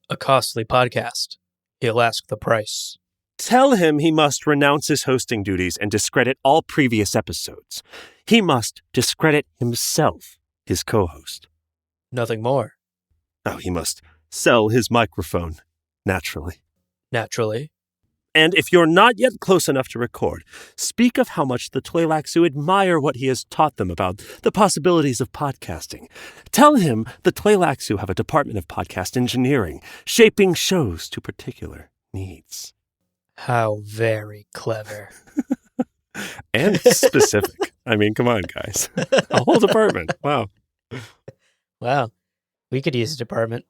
A costly podcast. He'll ask the price. Tell him he must renounce his hosting duties and discredit all previous episodes. He must discredit himself, his co-host. Nothing more. Oh, he must sell his microphone, naturally. Naturally. And if you're not yet close enough to record, speak of how much the Tleilaxu admire what he has taught them about the possibilities of podcasting. Tell him the Tleilaxu have a department of podcast engineering, shaping shows to particular needs. How very clever. And specific. I mean, come on, guys. A whole department. Wow. Wow. We could use a department.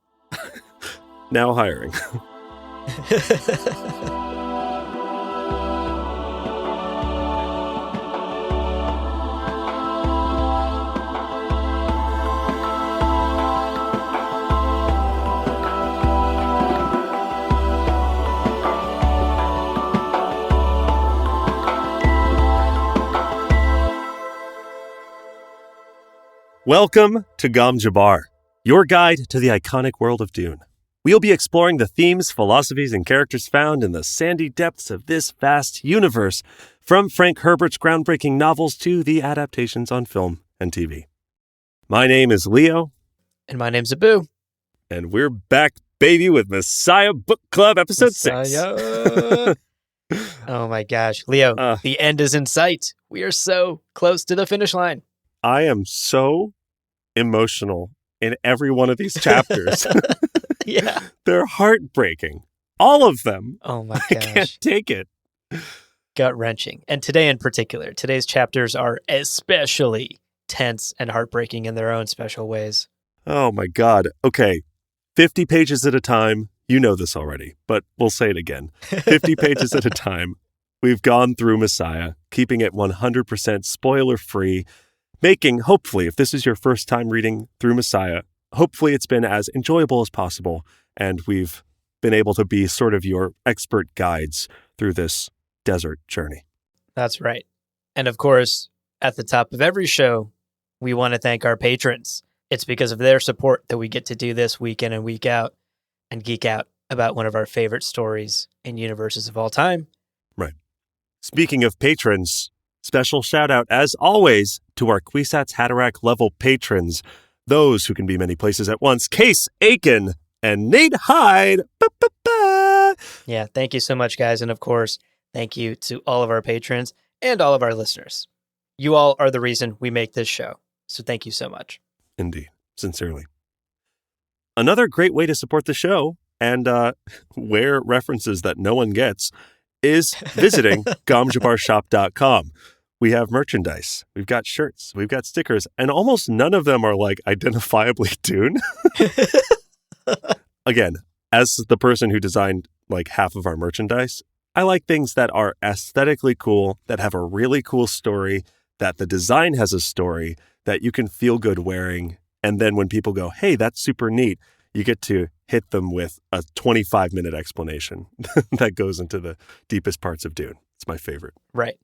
Now hiring. Welcome to Gom Jabbar, your guide to the iconic world of Dune. We'll be exploring the themes, philosophies, and characters found in the sandy depths of this vast universe, from Frank Herbert's groundbreaking novels to the adaptations on film and TV. My name is Leo. And my name's Abu. And we're back, baby, with Messiah Book Club Episode 6. Oh my gosh. Leo, the end is in sight. We are so close to the finish line. I am so emotional in every one of these chapters. Yeah. They're heartbreaking. All of them. Oh my I gosh. can't take it. Gut-wrenching. And today in particular, today's chapters are especially tense and heartbreaking in their own special ways. Oh my God. Okay. 50 pages at a time. You know this already, but we'll say it again. 50 pages at a time. We've gone through Messiah, keeping it 100% spoiler-free, making, hopefully, if this is your first time reading through Messiah, hopefully it's been as enjoyable as possible, and we've been able to be sort of your expert guides through this desert journey. That's right. And of course, at the top of every show, we want to thank our patrons. It's because of their support that we get to do this week in and week out and geek out about one of our favorite stories and universes of all time. Right. Speaking of patrons, special shout out, as always, to our Kwisatz Haderach level patrons, those who can be many places at once, Case Aiken and Nate Hyde. Ba-ba-ba. Yeah, thank you so much, guys. And of course, thank you to all of our patrons and all of our listeners. You all are the reason we make this show. So thank you so much. Indeed. Sincerely. Another great way to support the show and wear references that no one gets is visiting gomjabarshop.com. We have merchandise. We've got shirts. We've got stickers. And almost none of them are like identifiably Dune. Again, as the person who designed like half of our merchandise, I like things that are aesthetically cool, that have a really cool story, that the design has a story, that you can feel good wearing. And then when people go, hey, that's super neat, you get to hit them with a 25-minute explanation that goes into the deepest parts of Dune. It's my favorite. Right.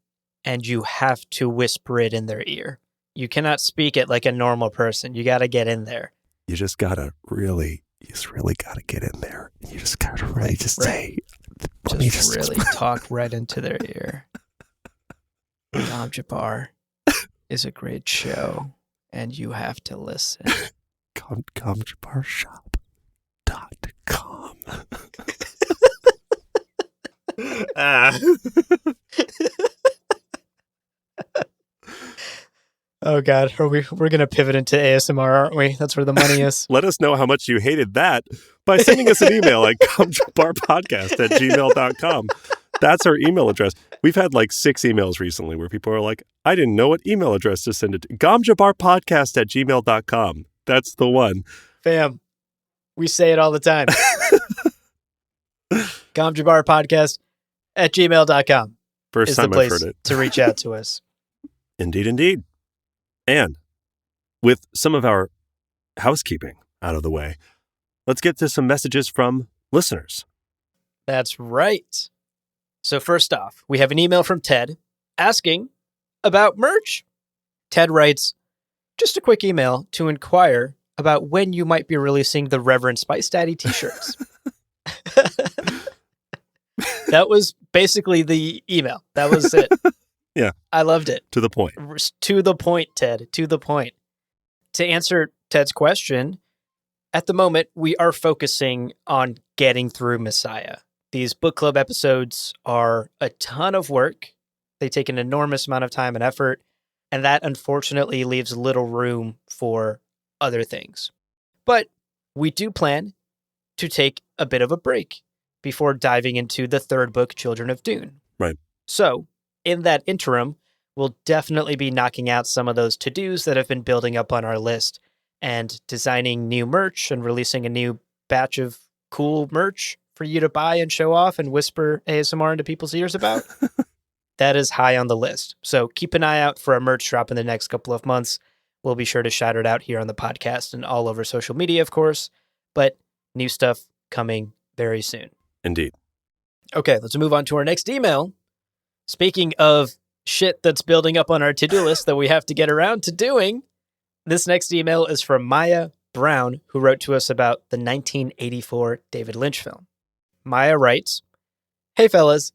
And you have to whisper it in their ear. You cannot speak it like a normal person. You got to get in there. You just got to really got to get in there. You just got to really say. Just really talk right into their ear. Gom Jabbar is a great show, and you have to listen. gomjabarshop.com. Oh God, we're gonna pivot into ASMR, aren't we? That's where the money is. Let us know how much you hated that by sending us an email at gomjabarpodcast@gmail.com. That's our email address. We've had like 6 emails recently where people are like, I didn't know what email address to send it to. gomjabarpodcast@gmail.com. That's the one. Fam, we say it all the time. gomjabarpodcast@gmail.com. First time I've heard it. To reach out to us. Indeed. And with some of our housekeeping out of the way, let's get to some messages from listeners. That's right. So first off, we have an email from Ted asking about merch. Ted writes, just a quick email to inquire about when you might be releasing the Reverend Spice Daddy t-shirts. That was basically the email. That was it. Yeah. I loved it. To the point. To the point, Ted. To the point. To answer Ted's question, at the moment, we are focusing on getting through Messiah. These book club episodes are a ton of work. They take an enormous amount of time and effort, and that unfortunately leaves little room for other things. But we do plan to take a bit of a break before diving into the third book, Children of Dune. Right. So, in that interim, we'll definitely be knocking out some of those to-dos that have been building up on our list and designing new merch and releasing a new batch of cool merch for you to buy and show off and whisper ASMR into people's ears about. That is high on the list. So keep an eye out for a merch drop in the next couple of months. We'll be sure to shout it out here on the podcast and all over social media, of course, but new stuff coming very soon. Indeed. Okay, let's move on to our next email. Speaking of shit that's building up on our to-do list that we have to get around to doing, this next email is from Maya Brown, who wrote to us about the 1984 David Lynch film. Maya writes, "Hey fellas,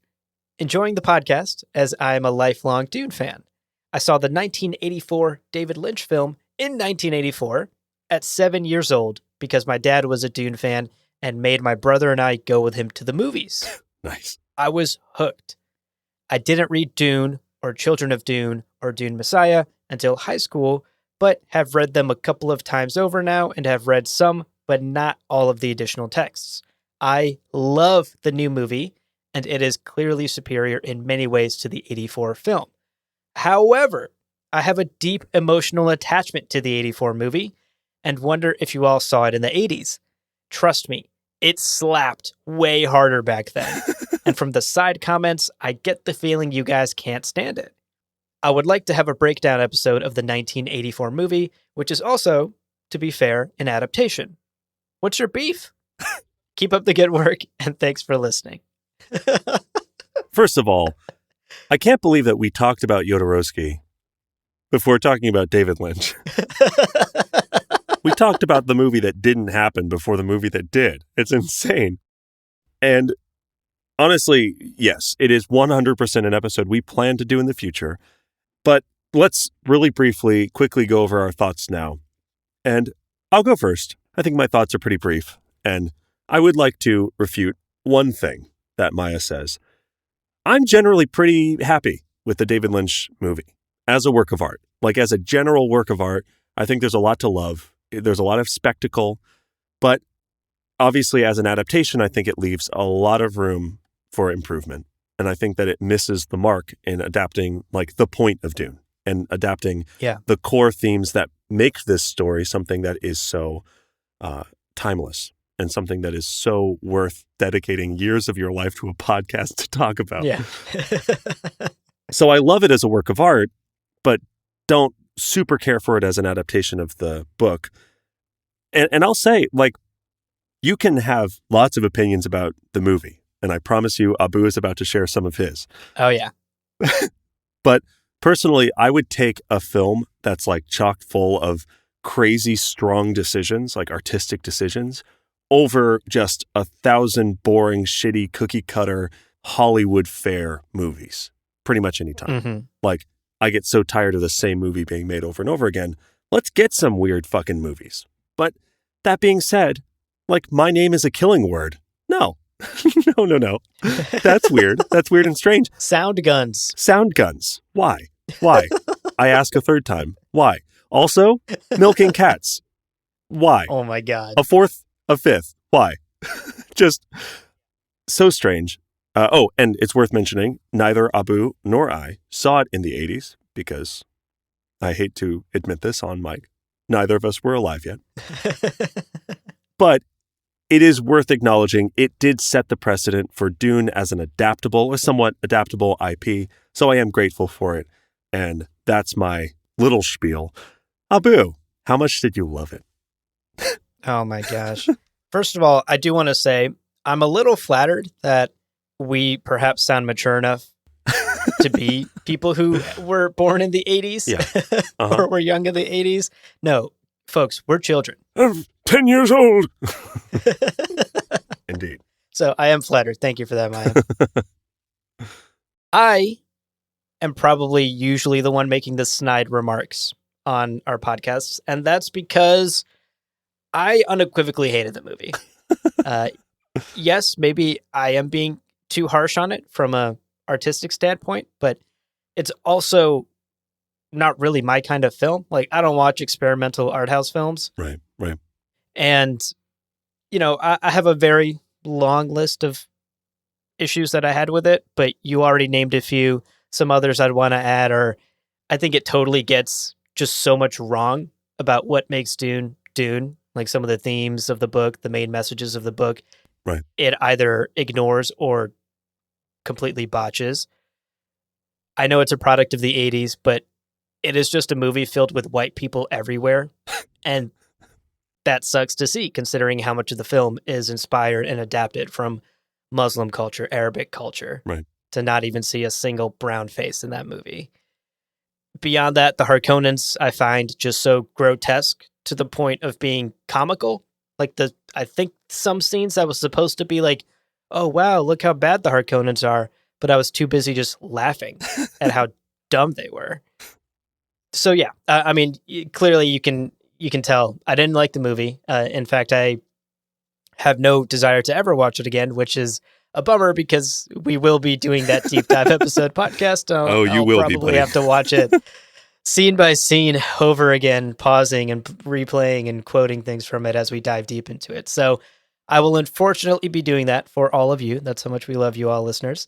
enjoying the podcast as I am a lifelong Dune fan. I saw the 1984 David Lynch film in 1984 at 7 years old because my dad was a Dune fan and made my brother and I go with him to the movies. Nice. I was hooked. I didn't read Dune or Children of Dune or Dune Messiah until high school, but have read them a couple of times over now and have read some, but not all of the additional texts. I love the new movie, and it is clearly superior in many ways to the 84 film. However, I have a deep emotional attachment to the 84 movie and wonder if you all saw it in the 80s. Trust me, it slapped way harder back then. And from the side comments, I get the feeling you guys can't stand it. I would like to have a breakdown episode of the 1984 movie, which is also, to be fair, an adaptation. What's your beef? Keep up the good work, and thanks for listening." First of all, I can't believe that we talked about Jodorowsky before talking about David Lynch. We talked about the movie that didn't happen before the movie that did. It's insane. And honestly, yes, it is 100% an episode we plan to do in the future. But let's really quickly go over our thoughts now. And I'll go first. I think my thoughts are pretty brief. And I would like to refute one thing that Maya says. I'm generally pretty happy with the David Lynch movie as a work of art. Like as a general work of art, I think there's a lot to love. There's a lot of spectacle. But obviously as an adaptation, I think it leaves a lot of room for improvement. And I think that it misses the mark in adapting like the point of Dune and adapting the core themes that make this story something that is so timeless and something that is so worth dedicating years of your life to a podcast to talk about. Yeah. So I love it as a work of art, but don't super care for it as an adaptation of the book. And I'll say, like, you can have lots of opinions about the movie. And I promise you, Abu is about to share some of his. Oh, yeah. But personally, I would take a film that's like chock full of crazy, strong decisions, like artistic decisions, over just 1,000 boring, shitty, cookie cutter Hollywood fare movies. Pretty much any time. Mm-hmm. Like, I get so tired of the same movie being made over and over again. Let's get some weird fucking movies. But that being said, like, My Name is a Killing Word. No. No. That's weird. That's weird and strange. Sound guns. Sound guns. Why? I ask a third time. Why? Also, milking cats. Why? Oh my God. A fourth, a fifth. Why? Just so strange. And it's worth mentioning, neither Abu nor I saw it in the 80s because I hate to admit this on mic. Neither of us were alive yet. But it is worth acknowledging it did set the precedent for Dune as a somewhat adaptable IP. So I am grateful for it. And that's my little spiel. Abu, how much did you love it? Oh my gosh. First of all, I do want to say I'm a little flattered that we perhaps sound mature enough to be people who were born in the 80s or were young in the 80s. No, Folks, we're children. I'm 10 years old. Indeed. So I am flattered. Thank you for that, Maya. I am probably usually the one making the snide remarks on our podcasts, and that's because I unequivocally hated the movie. Yes, maybe I am being too harsh on it from a artistic standpoint, but it's also not really my kind of film. Like, I don't watch experimental art house films. Right. And, I have a very long list of issues that I had with it, but you already named a few. Some others I'd want to add, or I think it totally gets just so much wrong about what makes Dune Dune. Like some of the themes of the book, the main messages of the book. Right. It either ignores or completely botches. I know it's a product of the 80s, but it is just a movie filled with white people everywhere. And that sucks to see, considering how much of the film is inspired and adapted from Muslim culture, Arabic culture. Right. To not even see a single brown face in that movie. Beyond that, the Harkonnens I find just so grotesque to the point of being comical. Like I think some scenes that was supposed to be like, oh wow, look how bad the Harkonnens are, but I was too busy just laughing at how dumb they were. So yeah, I mean, clearly you can tell I didn't like the movie. In fact, I have no desire to ever watch it again, which is a bummer because we will be doing that deep dive episode podcast. You will probably have to watch it scene by scene over again, pausing and replaying and quoting things from it as we dive deep into it. So I will unfortunately be doing that for all of you. That's how much we love you all, listeners.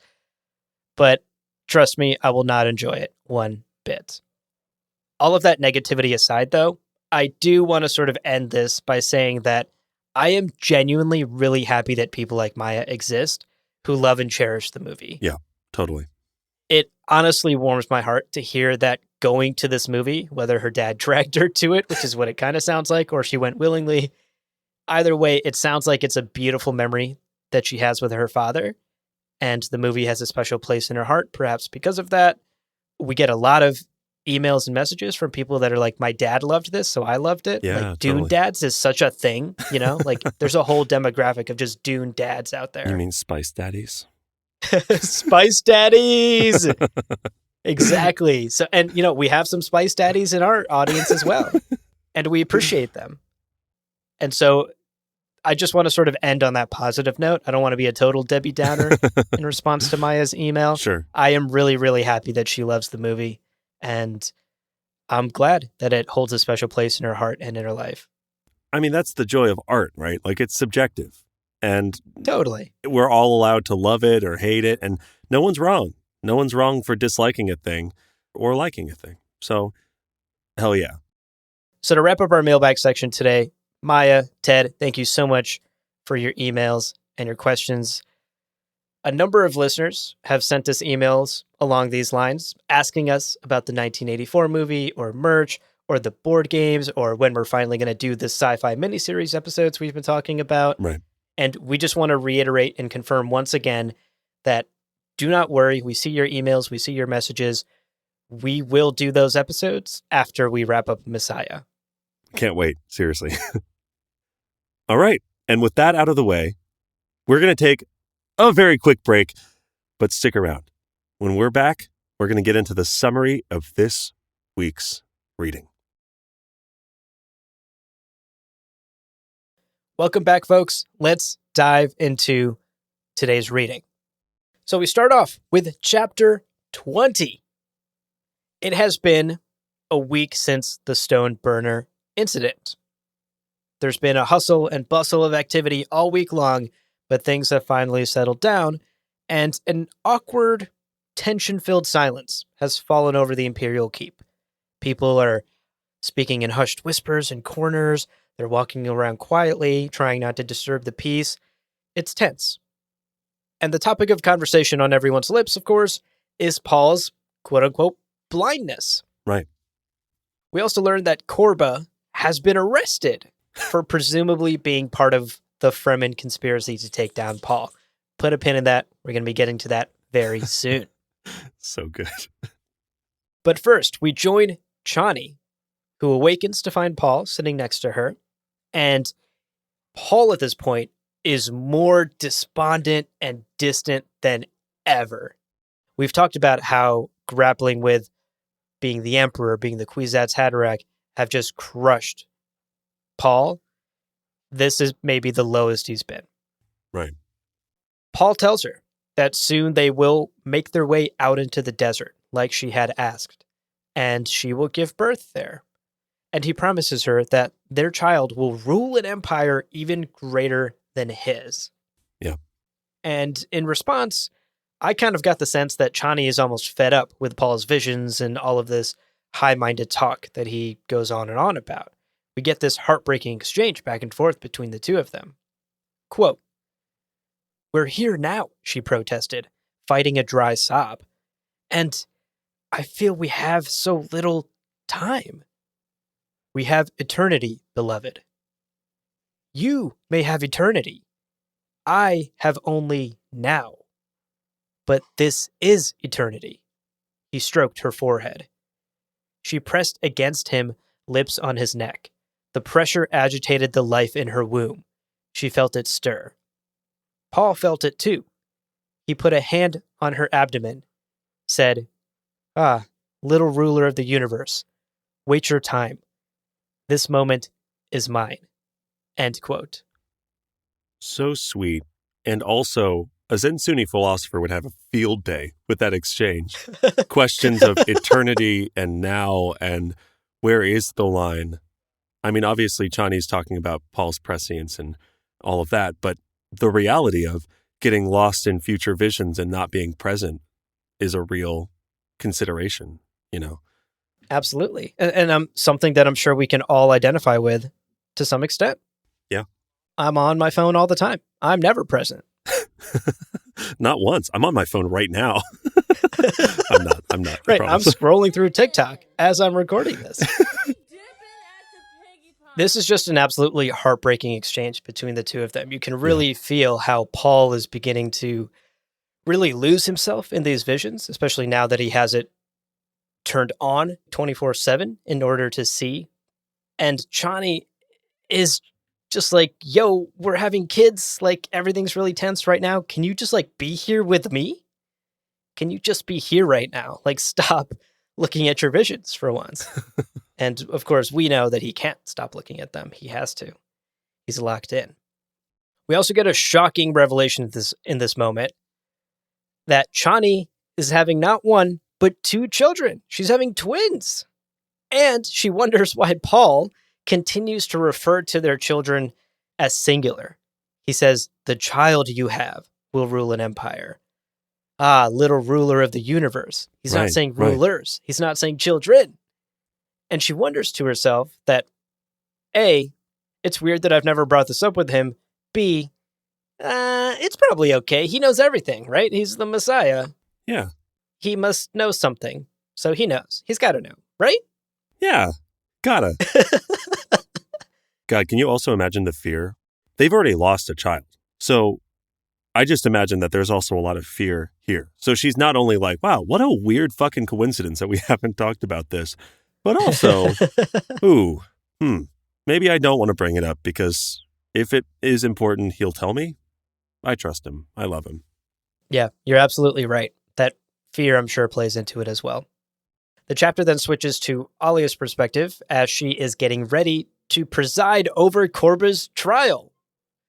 But trust me, I will not enjoy it one bit. All of that negativity aside, though, I do want to sort of end this by saying that I am genuinely really happy that people like Maya exist who love and cherish the movie. Yeah, totally. It honestly warms my heart to hear that going to this movie, whether her dad dragged her to it, which is what it kind of sounds like, or she went willingly. Either way, it sounds like it's a beautiful memory that she has with her father. And the movie has a special place in her heart, perhaps because of that. We get a lot of emails and messages from people that are like, my dad loved this, so I loved it. Yeah, like Dune dads is such a thing, like there's a whole demographic of just Dune dads out there. You mean Spice Daddies? Spice Daddies! Exactly. So, and we have some Spice Daddies in our audience as well, and we appreciate them. And so I just want to sort of end on that positive note. I don't want to be a total Debbie Downer in response to Maya's email. Sure. I am really, really happy that she loves the movie. And I'm glad that it holds a special place in her heart and in her life. I mean, that's the joy of art, right? Like, it's subjective. And totally, we're all allowed to love it or hate it. And no one's wrong. No one's wrong for disliking a thing or liking a thing. So, hell yeah. So to wrap up our mailbag section today, Maya, Ted, thank you so much for your emails and your questions. A number of listeners have sent us emails along these lines, asking us about the 1984 movie or merch or the board games or when we're finally going to do the sci-fi miniseries episodes we've been talking about. Right. And we just want to reiterate and confirm once again that do not worry. We see your emails. We see your messages. We will do those episodes after we wrap up Messiah. Can't wait. Seriously. All right. And with that out of the way, we're going to take a very quick break, but stick around. When we're back, we're going to get into the summary of this week's reading. Welcome back, folks. Let's dive into today's reading. So we start off with chapter 20. It has been a week since the stone burner incident. There's been a hustle and bustle of activity all week long, but things have finally settled down, and an awkward, tension-filled silence has fallen over the Imperial Keep. People are speaking in hushed whispers in corners. They're walking around quietly, trying not to disturb the peace. It's tense. And the topic of conversation on everyone's lips, of course, is Paul's quote-unquote blindness. Right. We also learned that Korba has been arrested for presumably being part of the Fremen conspiracy to take down Paul. Put a pin in that. We're going to be getting to that very soon. So good. But first, we join Chani, who awakens to find Paul sitting next to her. And Paul at this point is more despondent and distant than ever. We've talked about how grappling with being the Emperor, being the Kwisatz Haderach, have just crushed Paul. This is maybe the lowest he's been. Right. Paul tells her that soon they will make their way out into the desert, like she had asked, and she will give birth there. And he promises her that their child will rule an empire even greater than his. Yeah. And in response, I kind of got the sense that Chani is almost fed up with Paul's visions and all of this high-minded talk that he goes on and on about. We get this heartbreaking exchange back and forth between the two of them. Quote, "We're here now," she protested, fighting a dry sob. "And I feel we have so little time. We have eternity, beloved. You may have eternity. I have only now. But this is eternity." He stroked her forehead. She pressed against him, lips on his neck. The pressure agitated the life in her womb. She felt it stir. Paul felt it too. He put a hand on her abdomen, said, "Ah, little ruler of the universe, wait your time. This moment is mine." End quote. So sweet. And also, a Zen Sunni philosopher would have a field day with that exchange. Questions of eternity and now, and where is the line? I mean, obviously, Chani's talking about Paul's prescience and all of that, but the reality of getting lost in future visions and not being present is a real consideration, you know? Absolutely. And something that I'm sure we can all identify with to some extent. Yeah. I'm on my phone all the time. I'm never present. Not once. I'm on my phone right now. I'm not. Right. I'm scrolling through TikTok as I'm recording this. This is just an absolutely heartbreaking exchange between the two of them. You can really feel how Paul is beginning to really lose himself in these visions, especially now that he has it turned on 24/7 in order to see. And Chani is just like, "Yo, we're having kids. Like, everything's really tense right now. Can you just like be here with me? Can you just be here right now? Like, stop looking at your visions for once." And of course, we know that he can't stop looking at them. He has to. He's locked in. We also get a shocking revelation in this moment that Chani is having not one, but two children. She's having twins. And she wonders why Paul continues to refer to their children as singular. He says, "The child you have will rule an empire." Ah, little ruler of the universe. He's not saying rulers. Right. He's not saying children. And she wonders to herself that, A, it's weird that I've never brought this up with him. B, it's probably okay. He knows everything, right? He's the Messiah. Yeah. He must know something. So he knows. He's got to know, right? Yeah. Gotta. God, can you also imagine the fear? They've already lost a child. So I just imagine that there's also a lot of fear here. So she's not only like, wow, what a weird fucking coincidence that we haven't talked about this, but also, maybe I don't want to bring it up because if it is important, he'll tell me. I trust him. I love him. Yeah, you're absolutely right. That fear, I'm sure, plays into it as well. The chapter then switches to Alia's perspective as she is getting ready to preside over Korba's trial.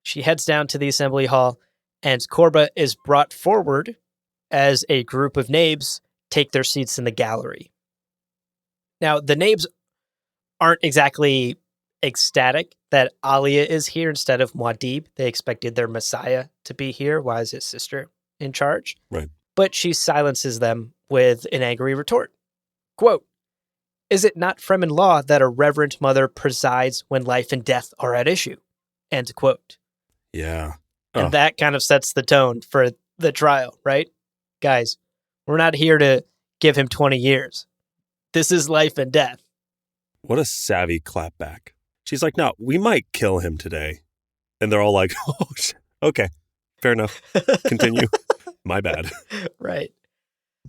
She heads down to the assembly hall, and Korba is brought forward as a group of Nabes take their seats in the gallery. Now, the Nabes aren't exactly ecstatic that Alia is here instead of Muad'Dib. They expected their Messiah to be here. Why is his sister in charge? Right. But she silences them with an angry retort. Quote, "Is it not Fremen law that a reverent mother presides when life and death are at issue?" End quote. Yeah. And that kind of sets the tone for the trial, right? Guys, we're not here to give him 20 years. This is life and death. What a savvy clapback. She's like, "No, we might kill him today." And they're all like, "Oh, okay, fair enough. Continue." My bad. Right.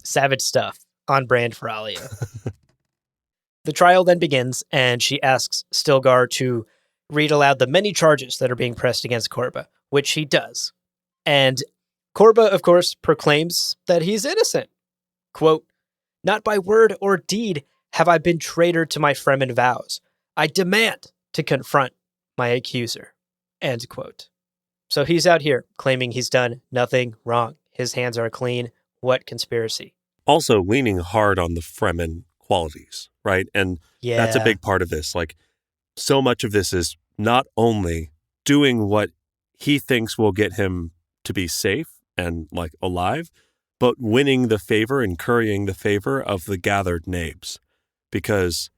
Savage stuff on brand for Alia. The trial then begins, and she asks Stilgar to read aloud the many charges that are being pressed against Korba, which he does. And Korba, of course, proclaims that he's innocent. Quote, "Not by word or deed have I been traitor to my Fremen vows. I demand to confront my accuser." End quote. So he's out here claiming he's done nothing wrong. His hands are clean. What conspiracy? Also leaning hard on the Fremen qualities, right? And that's a big part of this. Like, so much of this is not only doing what he thinks will get him to be safe and like alive, but winning the favor and currying the favor of the gathered nabes. Because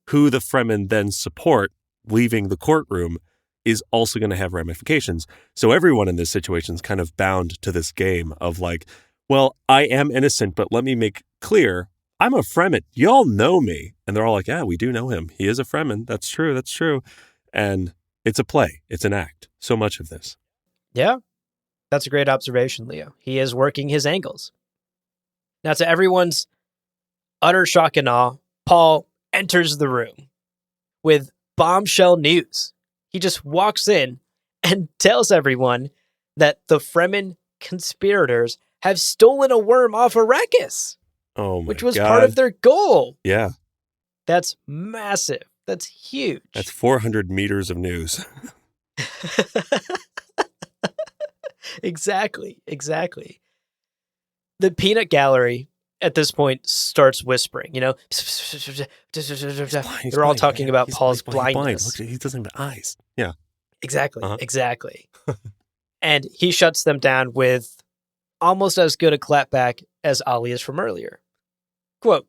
who the Fremen then support leaving the courtroom is also going to have ramifications. So everyone in this situation is kind of bound to this game of like, well, I am innocent, but let me make clear, I'm a Fremen. Y'all know me. And they're all like, yeah, we do know him. He is a Fremen. That's true. That's true. And it's a play. It's an act. So much of this. Yeah, that's a great observation, Leo. He is working his angles. Now, to everyone's utter shock and awe, Paul enters the room with bombshell news. He just walks in and tells everyone that the Fremen conspirators have stolen a worm off Arrakis. Oh my which was God. Part of their goal. Yeah. That's massive. That's huge. That's 400 meters of news. Exactly. The peanut gallery at this point starts whispering, they're all talking about Paul's blindness. Look, he doesn't have eyes. Yeah. Exactly. And he shuts them down with almost as good a clapback as Alia's from earlier. Quote,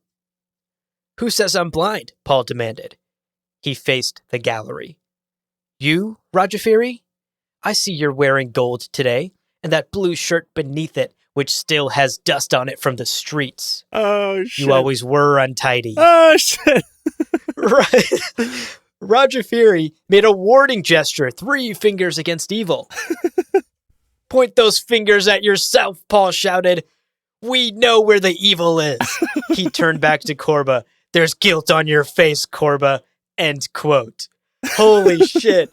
"Who says I'm blind?" Paul demanded. He faced the gallery. "You, Rajafiri? I see you're wearing gold today, and that blue shirt beneath it, which still has dust on it from the streets. Oh, shit. You always were untidy." Oh, shit. Right. Rajafiri made a warning gesture, 3 fingers against evil. "Point those fingers at yourself," Paul shouted. "We know where the evil is." He turned back to Korba. "There's guilt on your face, Korba." End quote. Holy shit.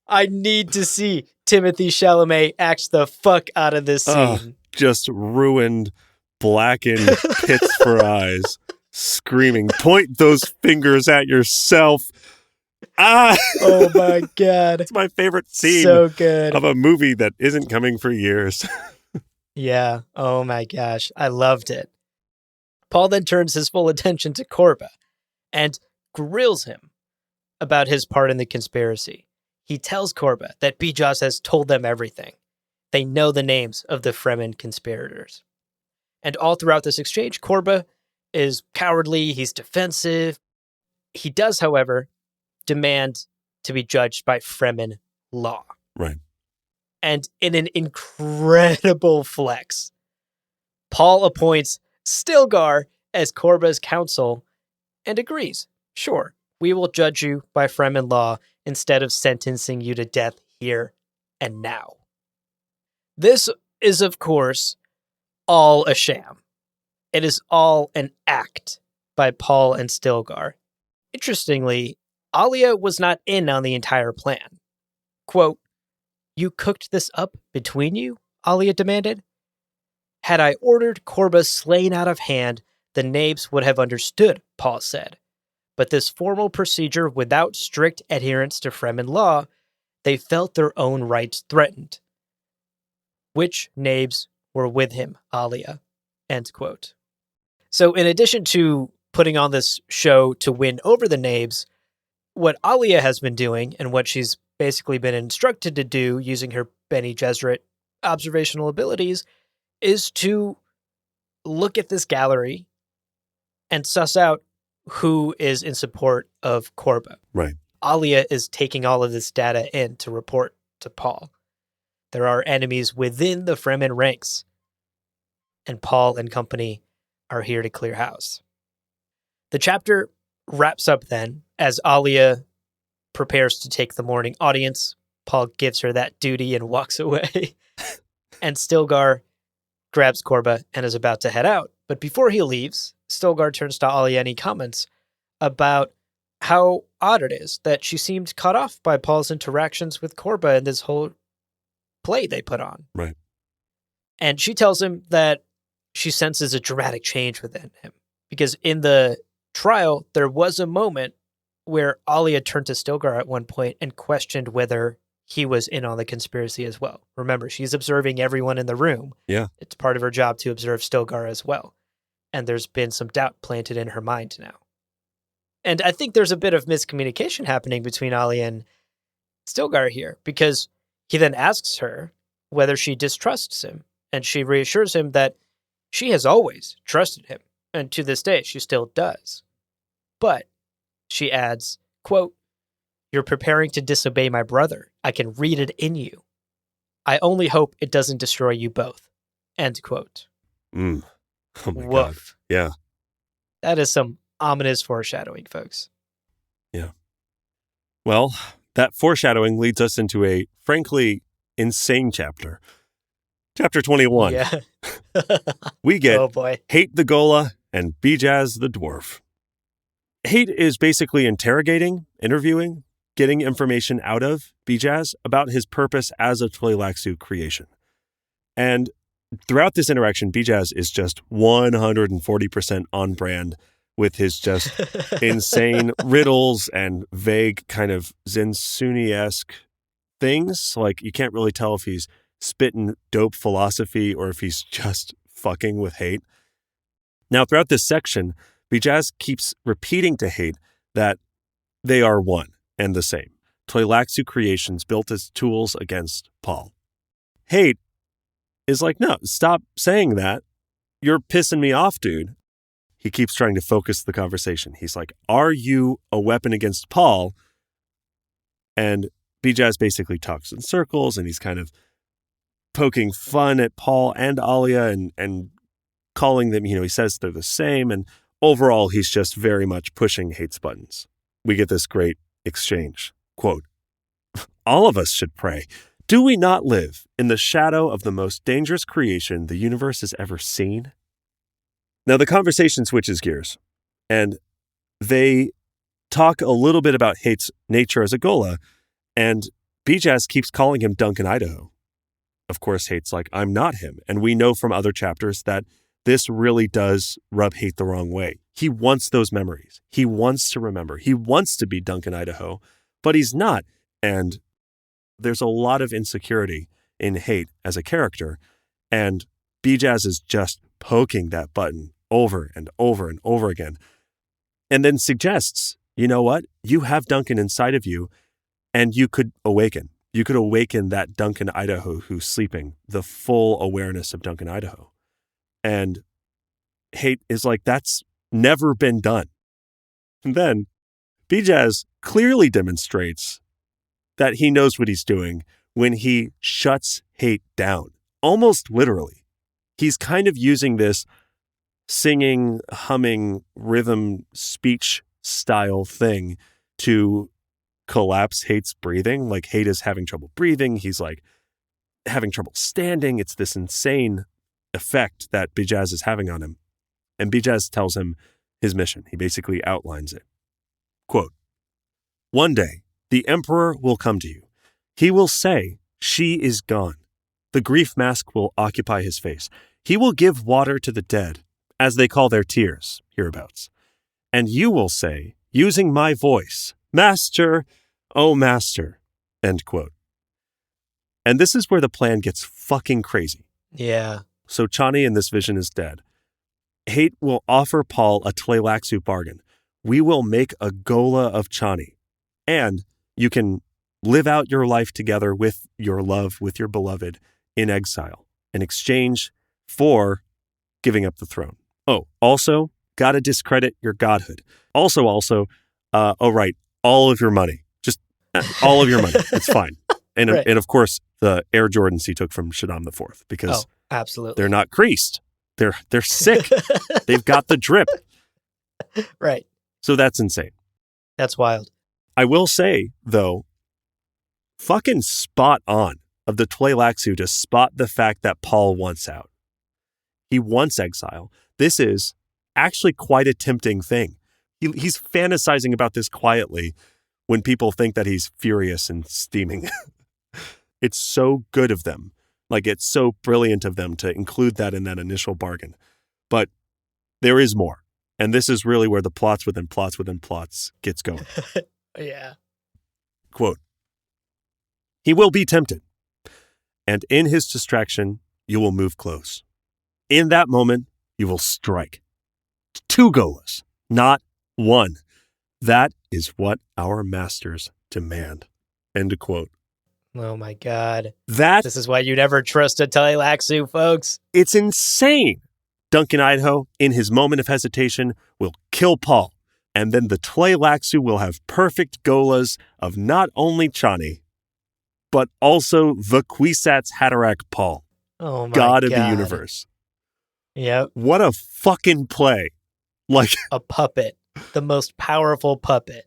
I need to see Timothée Chalamet act the fuck out of this scene. Just ruined, blackened pits for eyes, screaming, "Point those fingers at yourself." Oh my God. It's my favorite scene so good. of a movie that isn't coming for years. Yeah. Oh my gosh. I loved it. Paul then turns his full attention to Korba and grills him about his part in the conspiracy. He tells Korba that Bijaz has told them everything. They know the names of the Fremen conspirators. And all throughout this exchange, Korba is cowardly, he's defensive. He does, however, demand to be judged by Fremen law. Right. And in an incredible flex, Paul appoints Stilgar as Korba's counsel and agrees. Sure, we will judge you by Fremen law instead of sentencing you to death here and now. This is, of course, all a sham. It is all an act by Paul and Stilgar. Interestingly, Alia was not in on the entire plan. Quote, "You cooked this up between you?" Alia demanded. "Had I ordered Korba slain out of hand, the Nabes would have understood," Paul said. "But this formal procedure without strict adherence to Fremen law, they felt their own rights threatened." Which Nabes were with him, Alia? End quote. So in addition to putting on this show to win over the Nabes, what Alia has been doing and what she's basically been instructed to do using her Bene Gesserit observational abilities is to look at this gallery and suss out who is in support of Korba. Right. Alia is taking all of this data in to report to Paul. There are enemies within the Fremen ranks, and Paul and company are here to clear house. The chapter wraps up then as Alia prepares to take the morning audience. Paul gives her that duty and walks away. And Stilgar grabs Korba and is about to head out. But before he leaves, Stilgar turns to Alia and he comments, about how odd it is that she seemed cut off by Paul's interactions with Korba and this whole play they put on. Right. And she tells him that she senses a dramatic change within him. Because in the trial, there was a moment where Alia turned to Stilgar at one point and questioned whether he was in on the conspiracy as well. Remember, she's observing everyone in the room. Yeah. It's part of her job to observe Stilgar as well. And there's been some doubt planted in her mind now. And I think there's a bit of miscommunication happening between Alia and Stilgar here, because he then asks her whether she distrusts him, and she reassures him that she has always trusted him, and to this day she still does. But she adds, quote, "You're preparing to disobey my brother. I can read it in you. I only hope it doesn't destroy you both." End quote. Oh my Woof. God. Yeah. That is some ominous foreshadowing, folks. Yeah. Well, that foreshadowing leads us into a, frankly, insane chapter. Chapter 21. Yeah. We get Oh boy. Hate the Gola and Bijaz the dwarf. Hate is basically interviewing, getting information out of Bijaz about his purpose as a Tleilaxu creation. And throughout this interaction, Bijaz is just 140% on brand with his just insane riddles and vague kind of Zensuni-esque things. Like, you can't really tell if he's spitting dope philosophy or if he's just fucking with Hate. Now, throughout this section, Bijaz keeps repeating to Hate that they are one and the same. Tleilaxu creations built as tools against Paul. Hate is like, no, stop saying that. You're pissing me off, dude. He keeps trying to focus the conversation. He's like, are you a weapon against Paul? And Bijaz basically talks in circles, and he's kind of poking fun at Paul and Alia and calling them, he says they're the same. And overall, he's just very much pushing Hate's buttons. We get this great exchange. Quote, "All of us should pray. Do we not live in the shadow of the most dangerous creation the universe has ever seen?" Now, the conversation switches gears, and they talk a little bit about Hate's nature as a Gola, and Bijaz keeps calling him Duncan Idaho. Of course, Hate's like, I'm not him. And we know from other chapters that this really does rub Hate the wrong way. He wants those memories. He wants to remember. He wants to be Duncan Idaho, but he's not. And there's a lot of insecurity in Hate as a character, and Bijaz is just poking that button over and over and over again, and then suggests, you know what? You have Duncan inside of you, and you could awaken. You could awaken that Duncan Idaho who's sleeping, the full awareness of Duncan Idaho. And Hate is like, that's never been done. And then Bijaz clearly demonstrates that he knows what he's doing when he shuts Hate down, almost literally. He's kind of using this singing, humming, rhythm, speech style thing to collapse Hate's breathing. Like, Hate is having trouble breathing. He's like having trouble standing. It's this insane effect that Bijaz is having on him. And Bijaz tells him his mission. He basically outlines it. Quote, "One day, the emperor will come to you. He will say, 'She is gone.' The grief mask will occupy his face. He will give water to the dead, as they call their tears, hereabouts. And you will say, using my voice, 'Master, oh master,'" end quote. And this is where the plan gets fucking crazy. Yeah. So Chani in this vision is dead. Hate will offer Paul a Tleilaxu bargain. We will make a Gola of Chani, and you can live out your life together with your love, with your beloved, in exile, in exchange for giving up the throne. Oh, also, gotta discredit your godhood. Also, right, all of your money. Just all of your money. It's fine. And Right. and of course, the Air Jordans he took from Shaddam IV, because Absolutely. they're not creased. They're sick. They've got the drip. Right. So that's insane. That's wild. I will say, though, fucking spot on of the Tleilaxu to spot the fact that Paul wants out. He wants exile. This is actually quite a tempting thing. He's fantasizing about this quietly when people think that he's furious and steaming. It's so good of them. Like, it's so brilliant of them to include that in that initial bargain. But there is more. And this is really where the plots within plots within plots gets going. Yeah. Quote, "He will be tempted, and in his distraction, you will move close. In that moment, you will strike. 2 golas, not 1. That is what our masters demand." End of quote. Oh my God. That, This is why you never trust a Tleilaxu, folks. it's insane. Duncan Idaho, in his moment of hesitation, will kill Paul, and then the Tleilaxu will have perfect golas of not only Chani, but also the Kwisatz Haderach Paul, Oh my God God. of the universe. Yep. What a fucking play. Like, A puppet. The most powerful puppet.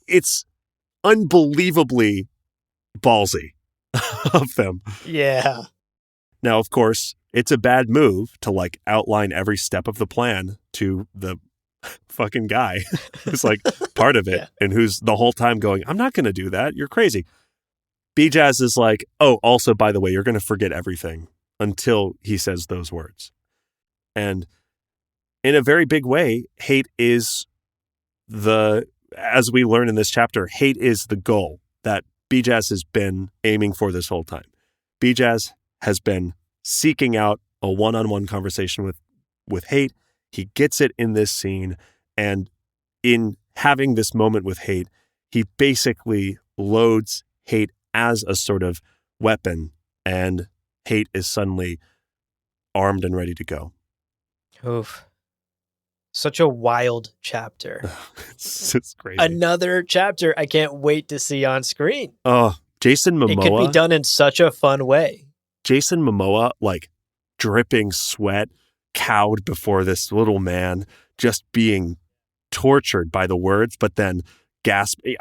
it's unbelievably ballsy of them. Yeah. Now, of course, it's a bad move to like outline every step of the plan to the fucking guy who's like part of it Yeah. and who's the whole time going, "I'm not going to do that. You're crazy." Bijaz is like, "Oh, also, by the way, you're going to forget everything," until he says those words. And in a very big way, hate is as we learn in this chapter, hate is the goal that Bijaz has been aiming for this whole time. Bijaz has been seeking out a one-on-one conversation with hate. He gets it in this scene, and in having this moment with hate, he basically loads hate as a sort of weapon, and hate is suddenly armed and ready to go. Oof. Such a wild chapter. It's crazy. Another chapter I can't wait to see on screen. Oh, Jason Momoa. It could be done in such a fun way. Jason Momoa, like dripping sweat, cowed before this little man, just being tortured by the words, but then gasping.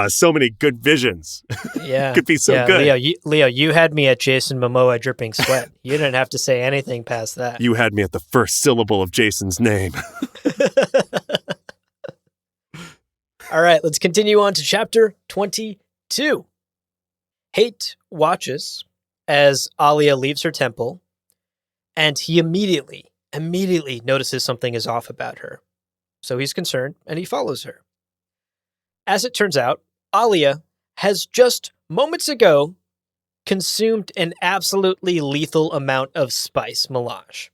So many good visions. Yeah. Could be so good. Leo, you had me at Jason Momoa dripping sweat. You didn't have to say anything past that. You had me at the first syllable of Jason's name. All right, let's continue on to chapter 22. Hate watches as Alia leaves her temple, and he immediately notices something is off about her. So he's concerned, and he follows her. As it turns out, Alia has just moments ago consumed an absolutely lethal amount of spice melange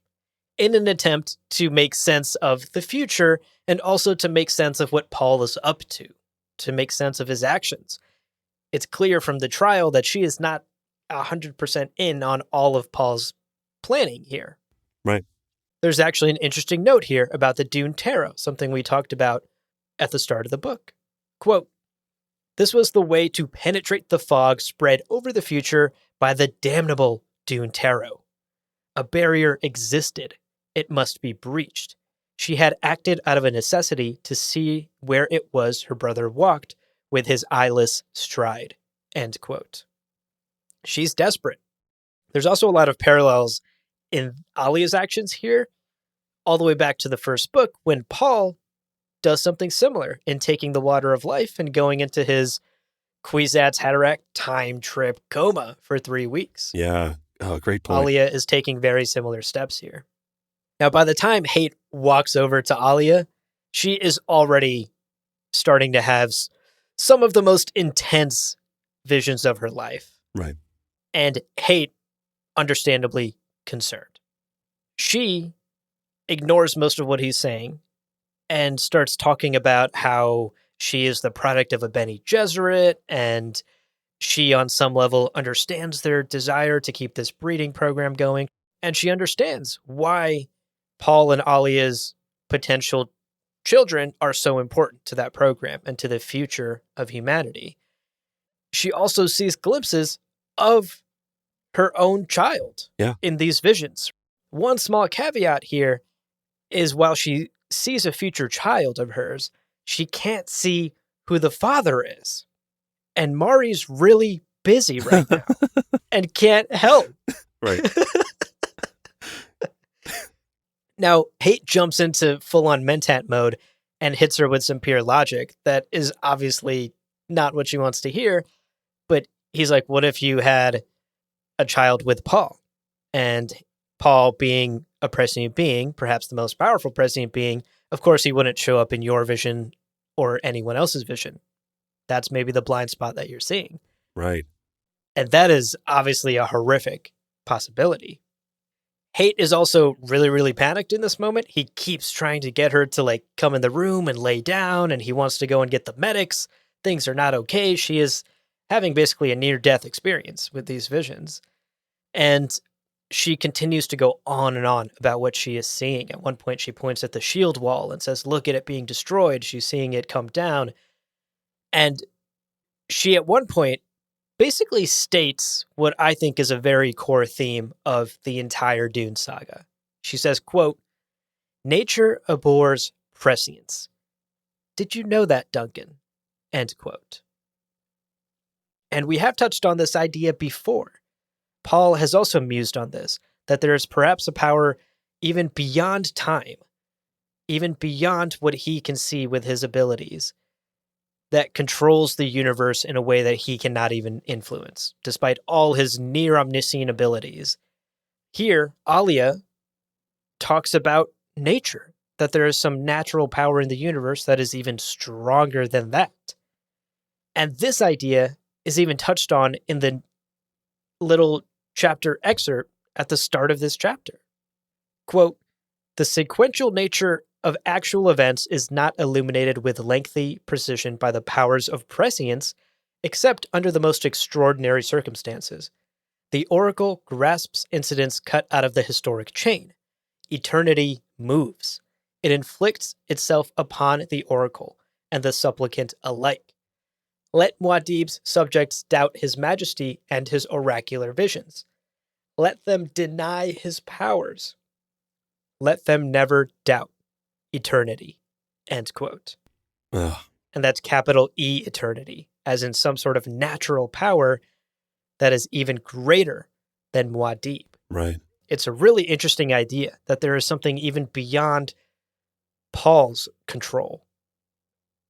in an attempt to make sense of the future and also to make sense of what Paul is up to make sense of his actions. It's clear from the trial that she is not 100% in on all of Paul's planning here. Right. There's actually an interesting note here about the Dune Tarot, something we talked about at the start of the book. Quote, "This was the way to penetrate the fog spread over the future by the damnable Dune Tarot. A barrier existed. It must be breached. She had acted out of a necessity to see where it was her brother walked with his eyeless stride." End quote. She's desperate. There's also a lot of parallels in Alia's actions here, all the way back to the first book when Paul does something similar in taking the water of life and going into his Kwisatz Haderach time trip coma for 3 weeks. Yeah. Oh, great point. Alia is taking very similar steps here. Now, by the time Hate walks over to Alia, she is already starting to have some of the most intense visions of her life. Right. And Hate, understandably concerned. She ignores most of what he's saying and starts talking about how she is the product of a Bene Gesserit, and she, on some level, understands their desire to keep this breeding program going, and she understands why Paul and Alia's potential children are so important to that program and to the future of humanity. She also sees glimpses of her own child in these visions. One small caveat here is while she sees a future child of hers, she can't see who the father is. And Mari's really busy right now and can't help. Right. Now, Hate jumps into full-on Mentat mode and hits her with some pure logic that is obviously not what she wants to hear. But he's like, what if you had a child with Paul? And Paul being a prescient being, perhaps the most powerful prescient being, of course he wouldn't show up in your vision or anyone else's vision. That's maybe the blind spot that you're seeing. Right. And that is obviously a horrific possibility. Haight is also really, really panicked in this moment. He keeps trying to get her to like come in the room and lay down, and he wants to go and get the medics. Things are not okay. She is having basically a near-death experience with these visions. And she continues to go on and on about what she is seeing. At one point, she points at the shield wall and says, look at it being destroyed. She's seeing it come down. And she, at one point, basically states what I think is a very core theme of the entire Dune saga. She says, quote, nature abhors prescience. Did you know that, Duncan? End quote. And we have touched on this idea before. Paul has also mused on this, that there is perhaps a power even beyond time, even beyond what he can see with his abilities, that controls the universe in a way that he cannot even influence, despite all his near-omniscient abilities. Here, Alia talks about nature, that there is some natural power in the universe that is even stronger than that. And this idea is even touched on in the little chapter excerpt at the start of this chapter. Quote, the sequential nature of actual events is not illuminated with lengthy precision by the powers of prescience, except under the most extraordinary circumstances. The oracle grasps incidents cut out of the historic chain. Eternity moves. It inflicts itself upon the oracle and the supplicant alike. Let Muad'Dib's subjects doubt his majesty and his oracular visions. Let them deny his powers. Let them never doubt eternity. End quote. Ugh. And that's capital E eternity, as in some sort of natural power that is even greater than Muad'Dib. Right. It's a really interesting idea that there is something even beyond Paul's control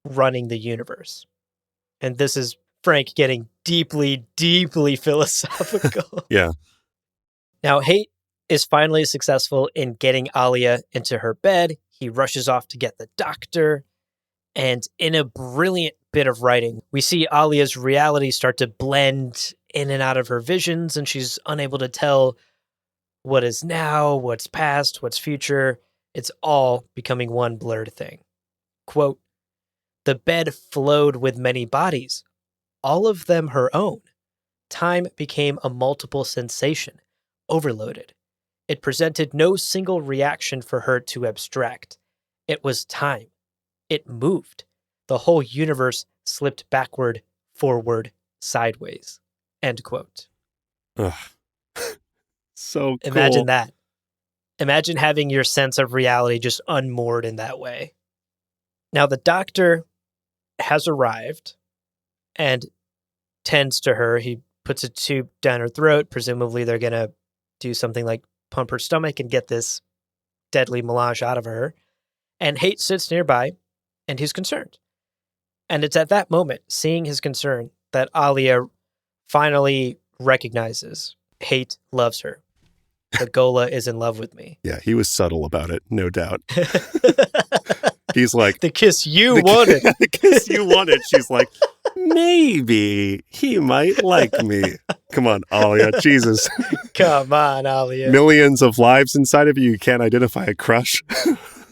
running the universe. And this is Frank getting deeply, deeply philosophical. Yeah. Now, Haight is finally successful in getting Alia into her bed. He rushes off to get the doctor. And in a brilliant bit of writing, we see Alia's reality start to blend in and out of her visions, and she's unable to tell what is now, what's past, what's future. It's all becoming one blurred thing. Quote, the bed flowed with many bodies, all of them her own. Time became a multiple sensation, overloaded. It presented no single reaction for her to abstract. It was time. It moved. The whole universe slipped backward, forward, sideways. End quote. Ugh. So cool. Imagine that. Imagine having your sense of reality just unmoored in that way. Now, the doctor has arrived and tends to her. He puts a tube down her throat. Presumably, they're going to do something like pump her stomach and get this deadly melange out of her. And Haight sits nearby, and he's concerned. And it's at that moment, seeing his concern, that Alia finally recognizes Haight loves her. The Gola is in love with me. Yeah, he was subtle about it, no doubt. He's like, the kiss you wanted. The kiss you wanted. She's like, maybe he might like me. Come on, Alia, Jesus. Come on, Alia. Millions of lives inside of you. You can't identify a crush.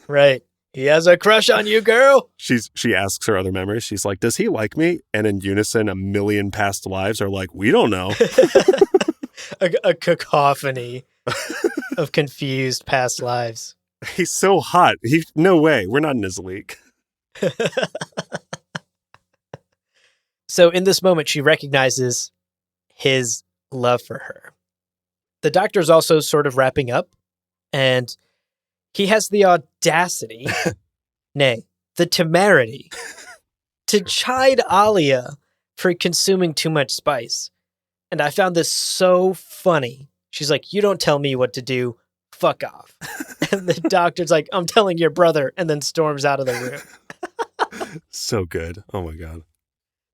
Right. He has a crush on you, girl. She asks her other memories. She's like, does he like me? And in unison, a million past lives are like, we don't know. a cacophony of confused past lives. He's so hot. No way. We're not in his league. So in this moment, she recognizes his love for her. The doctor's also sort of wrapping up, and he has the audacity, nay, the temerity, to chide Alia for consuming too much spice. And I found this so funny. She's like, you don't tell me what to do. fuck off. And the doctor's like, I'm telling your brother, and then storms out of the room. So good. Oh my God.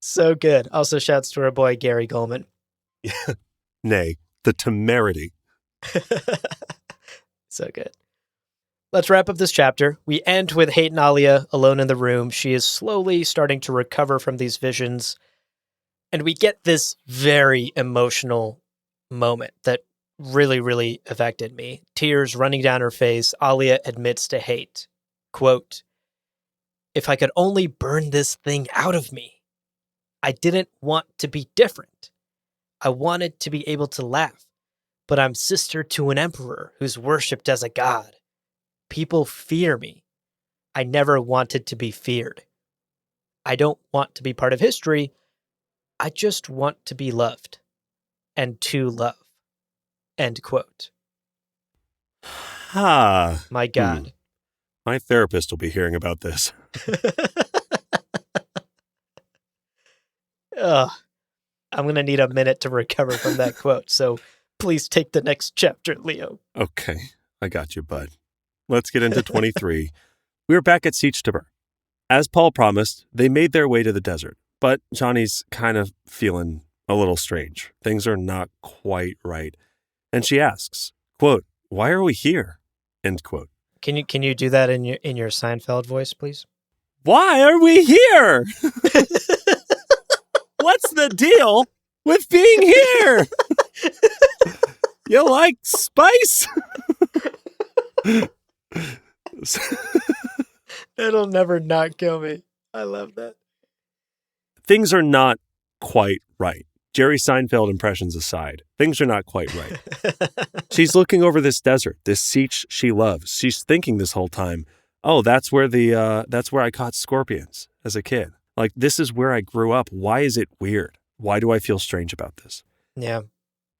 So good. Also shouts to our boy, Gary Goldman. Nay, the temerity. So good. Let's wrap up this chapter. We end with Haight and Alia alone in the room. She is slowly starting to recover from these visions. And we get this very emotional moment that really, really affected me. Tears running down her face, Alia admits to Haight, quote, "If I could only burn this thing out of me. I didn't want to be different. I wanted to be able to laugh. But I'm sister to an emperor who's worshipped as a god. People fear me. I never wanted to be feared. I don't want to be part of history. I just want to be loved and to love." End quote. My God. My therapist will be hearing about this. Ugh. I'm going to need a minute to recover from that quote, so please take the next chapter, Leo. Okay, I got you, bud. Let's get into 23. We are back at Sichtber. As Paul promised, they made their way to the desert, but Johnny's kind of feeling a little strange. Things are not quite right. And she asks, quote, "Why are we here?" End quote. Can you do that in your Seinfeld voice, please? Why are we here? What's the deal with being here? You like spice? It'll never not kill me. I love that. Things are not quite right. Jerry Seinfeld impressions aside, things are not quite right. She's looking over this desert, this sietch she loves. She's thinking this whole time, oh, that's where I caught scorpions as a kid. Like, this is where I grew up. Why is it weird? Why do I feel strange about this? Yeah.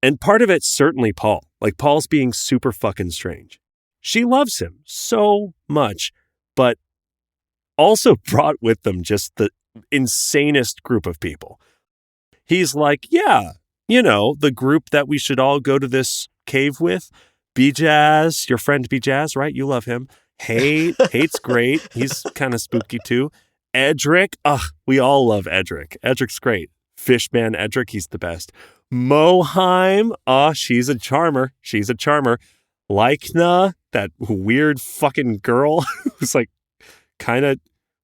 And part of it's certainly Paul. Like, Paul's being super fucking strange. She loves him so much, but also brought with them just the insanest group of people. He's like, yeah, the group that we should all go to this cave with. Bijaz, your friend Bijaz, right? You love him. Hate's great. He's kind of spooky too. Edric, we all love Edric. Edric's great. Fishman Edric, he's the best. Moheim, she's a charmer. Leichna, that weird fucking girl who's like kind of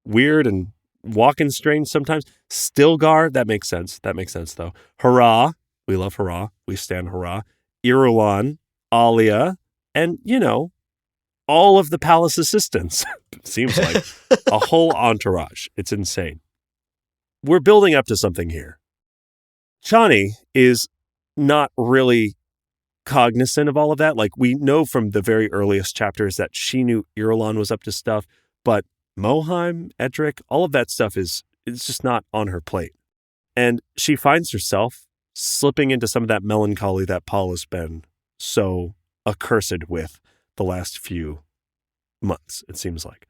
weird and walking strange sometimes. Stilgar, that makes sense though. Hurrah, we love Hurrah. We stand Hurrah. Irulan, Alia, and all of the palace assistants. Seems like a whole entourage. It's insane. We're building up to something here. Chani is not really cognizant of all of that. Like, we know from the very earliest chapters that she knew Irulan was up to stuff, but Moheim, Edric, all of that stuff it's just not on her plate. And she finds herself slipping into some of that melancholy that Paul has been so accursed with the last few months, it seems like.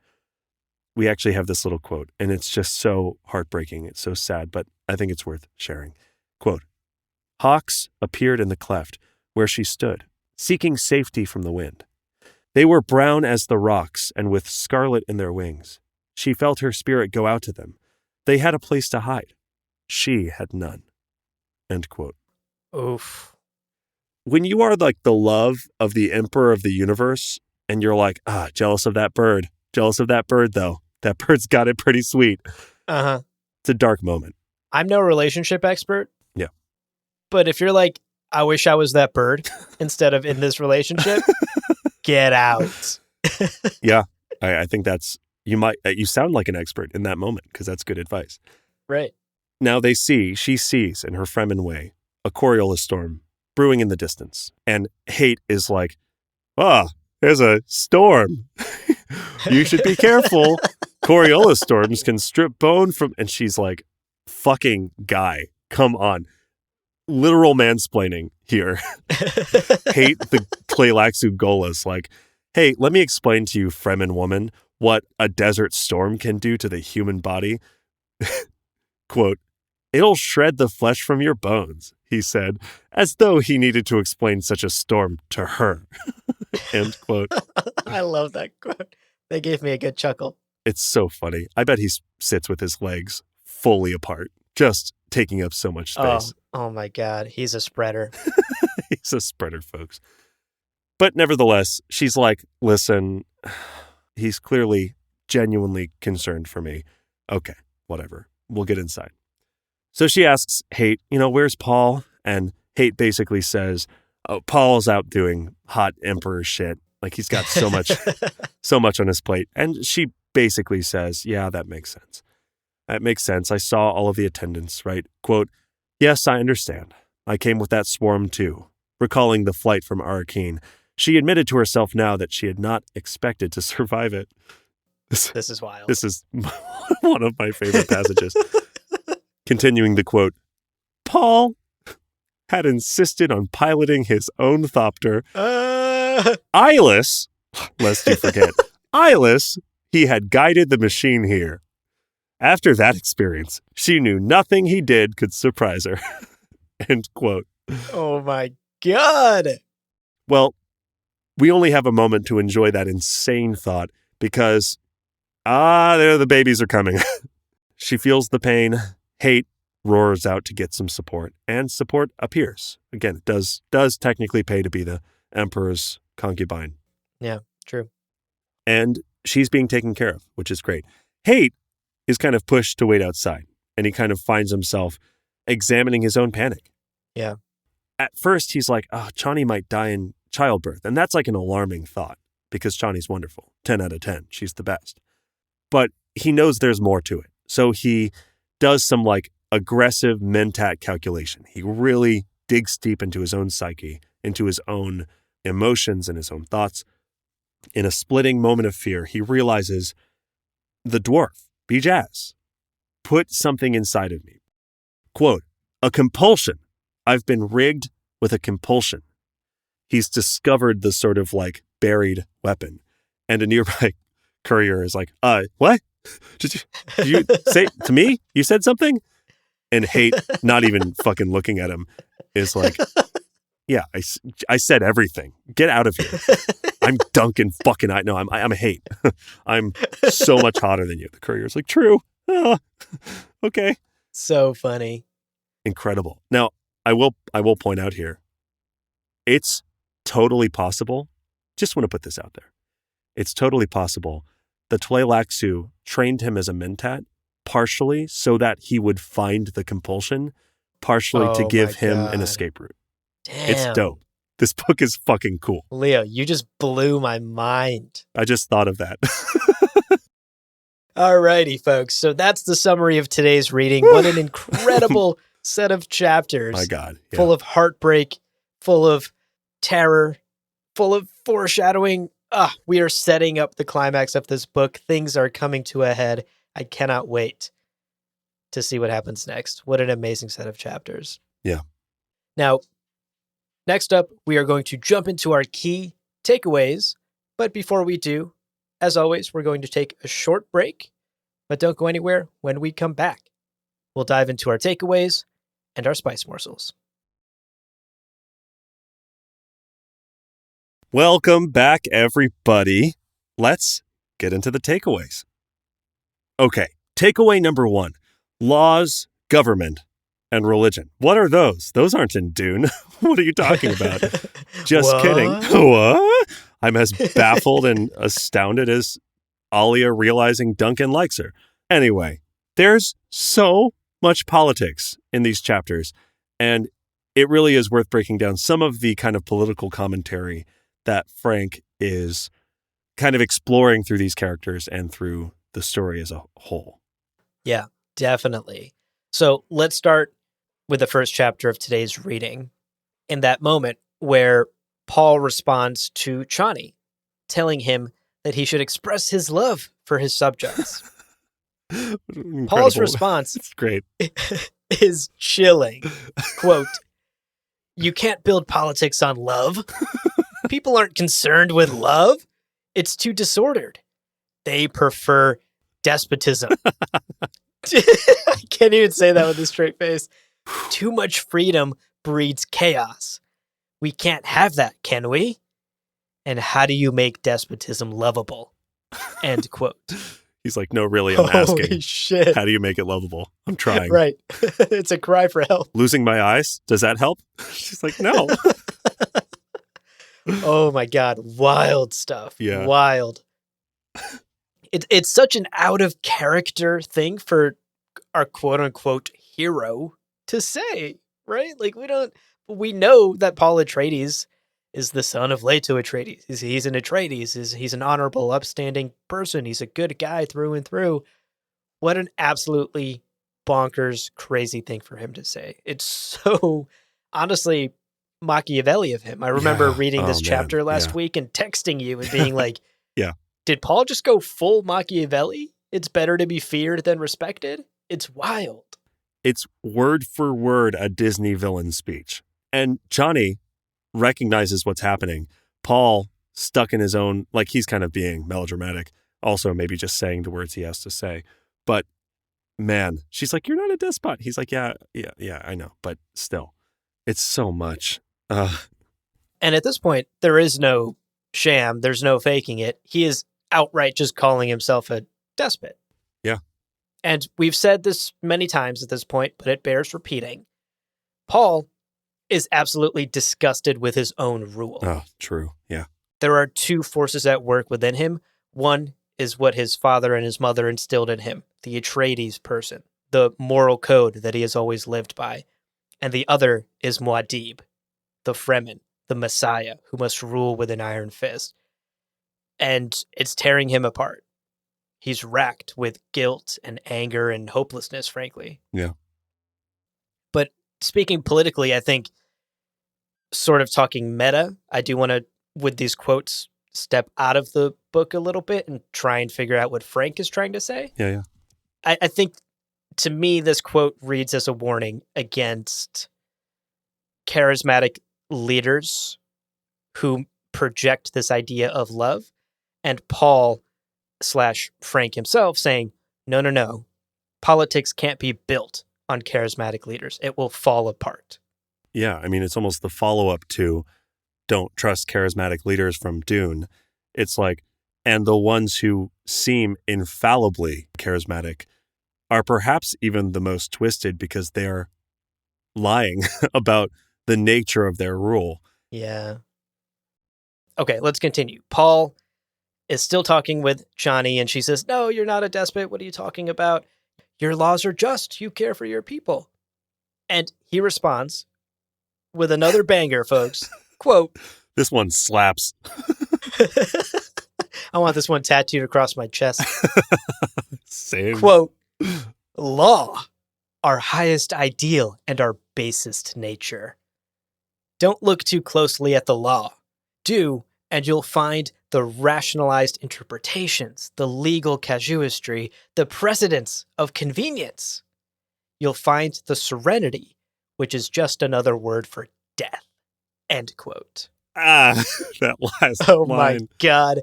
We actually have this little quote, and it's just so heartbreaking. It's so sad, but I think it's worth sharing. Quote, "Hawks appeared in the cleft where she stood, seeking safety from the wind. They were brown as the rocks and with scarlet in their wings. She felt her spirit go out to them. They had a place to hide. She had none." End quote. Oof. When you are like the love of the emperor of the universe, and you're like, jealous of that bird. Jealous of that bird, though. That bird's got it pretty sweet. Uh-huh. It's a dark moment. I'm no relationship expert. Yeah. But if you're like, I wish I was that bird instead of in this relationship, get out. Yeah. I think you sound like an expert in that moment, because that's good advice. Right. Now she sees in her Fremen way, a Coriolis storm brewing in the distance. And Haight is like, there's a storm. You should be careful. Coriolis storms can strip bone from... And she's like, fucking guy, come on. Literal mansplaining here. Haight the Tleilaxu Golas, like, hey, let me explain to you, Fremen woman, what a desert storm can do to the human body. Quote, "It'll shred the flesh from your bones," he said, as though he needed to explain such a storm to her. End quote. I love that quote. They gave me a good chuckle. It's so funny. I bet he sits with his legs fully apart, just taking up so much space. Oh my God. He's a spreader. He's a spreader, folks. But nevertheless, she's like, listen, he's clearly genuinely concerned for me. Okay, whatever. We'll get inside. So she asks Haight, where's Paul? And Haight basically says, oh, Paul's out doing hot emperor shit. Like he's got so much on his plate. And she basically says, yeah, that makes sense. That makes sense. I saw all of the attendants, right? Quote, yes, I understand. I came with that swarm too. Recalling the flight from Arakeen, she admitted to herself now that she had not expected to survive it. This is wild. This is one of my favorite passages. Continuing the quote, Paul had insisted on piloting his own thopter. Eyeless, lest you forget, eyeless, he had guided the machine here. After that experience, she knew nothing he did could surprise her. End quote. Oh my God. Well, we only have a moment to enjoy that insane thought because, there the babies are coming. She feels the pain. Haight roars out to get some support, and support appears. Again, it does technically pay to be the emperor's concubine. Yeah, true. And she's being taken care of, which is great. Haight is kind of pushed to wait outside, and he kind of finds himself examining his own panic. Yeah. At first, he's like, Chani might die in childbirth. And that's like an alarming thought because Chani's wonderful. 10 out of 10. She's the best. But he knows there's more to it. So he does some like aggressive mentat calculation. He really digs deep into his own psyche, into his own emotions and his own thoughts. In a splitting moment of fear, he realizes the dwarf, Bijaz, put something inside of me. Quote, a compulsion. I've been rigged with a compulsion. He's discovered the sort of like buried weapon. And a nearby courier is like, what? Did you say to me? You said something? And Haight, not even fucking looking at him, is like, yeah, I said everything. Get out of here. I'm Duncan fucking No, I'm Haight. I'm so much hotter than you. The courier's like, true. Okay. So funny. Incredible. Now, I will point out here, it's totally possible. Just want to put this out there. It's totally possible the Tleilaxu trained him as a mentat, partially so that he would find the compulsion, partially to give him an escape route. Damn. It's dope. This book is fucking cool. Leo, you just blew my mind. I just thought of that. Alrighty, folks. So that's the summary of today's reading. What an incredible set of chapters. My God. Yeah. Full of heartbreak, full of terror, full of foreshadowing. We are setting up the climax of this book. Things are coming to a head. I cannot wait to see what happens next. What an amazing set of chapters. Yeah. Now, next up, we are going to jump into our key takeaways. But before we do, as always, we're going to take a short break. But don't go anywhere. When we come back, we'll dive into our takeaways and our spice morsels. Welcome back, everybody. Let's get into the takeaways. Okay, takeaway number 1. Laws, government, and religion. What are those? Those aren't in Dune. What are you talking about? Just What? kidding. What? I'm as baffled and astounded as Alia realizing Duncan likes her. Anyway, there's so much politics in these chapters, and it really is worth breaking down some of the kind of political commentary that Frank is kind of exploring through these characters and through the story as a whole. Yeah, definitely. So let's start with the first chapter of today's reading. In that moment where Paul responds to Chani, telling him that he should express his love for his subjects. Paul's response It's great. is chilling. Quote, you can't build politics on love. People aren't concerned with love. It's too disordered. They prefer despotism. I can't even say that with a straight face. Too much freedom breeds chaos. We can't have that, can we? And how do you make despotism lovable? End quote. He's like, no, really, I'm asking. Holy shit. How do you make it lovable? I'm trying. Right. It's a cry for help. Losing my eyes, does that help? She's like, no. Oh my God. Wild stuff. Yeah. Wild. It's such an out of character thing for our quote unquote hero to say, right? Like we know that Paul Atreides is the son of Leto Atreides. He's an Atreides. He's an honorable, upstanding person. He's a good guy through and through. What an absolutely bonkers, crazy thing for him to say. It's so, honestly, Machiavelli of him. I remember reading this chapter last week and texting you and being like, yeah. Did Paul just go full Machiavelli? It's better to be feared than respected? It's wild. It's word for word a Disney villain speech. And Johnny recognizes what's happening. Paul, stuck in his own, like he's kind of being melodramatic, also maybe just saying the words he has to say. But man, she's like, you're not a despot. He's like, yeah, I know. But still, it's so much. And at this point, there is no sham. There's no faking it. He is outright just calling himself a despot. Yeah. And we've said this many times at this point, but it bears repeating. Paul is absolutely disgusted with his own rule. Oh, true. Yeah. There are two forces at work within him. One is what his father and his mother instilled in him, the Atreides person, the moral code that he has always lived by. And the other is Muad'Dib, the Fremen, the Messiah, who must rule with an iron fist. And it's tearing him apart. He's racked with guilt and anger and hopelessness, frankly. Yeah. But speaking politically, I think, sort of talking meta, I do want to, with these quotes, step out of the book a little bit and try and figure out what Frank is trying to say. Yeah. I think, to me, this quote reads as a warning against charismatic leaders who project this idea of love, and Paul / Frank himself saying, no, politics can't be built on charismatic leaders. It will fall apart. Yeah, I mean, it's almost the follow-up to Don't Trust Charismatic Leaders from Dune. It's like, and the ones who seem infallibly charismatic are perhaps even the most twisted because they're lying about the nature of their rule. Yeah. Okay, let's continue. Paul is still talking with Johnny, and she says, no, you're not a despot. What are you talking about? Your laws are just. You care for your people. And he responds with another banger, folks. Quote, this one slaps. I want this one tattooed across my chest. Same. Quote, law, our highest ideal and our basest nature. Don't look too closely at the law. Do, and you'll find the rationalized interpretations, the legal casuistry, the precedents of convenience. You'll find the serenity, which is just another word for death. End quote. That last Oh line. My God.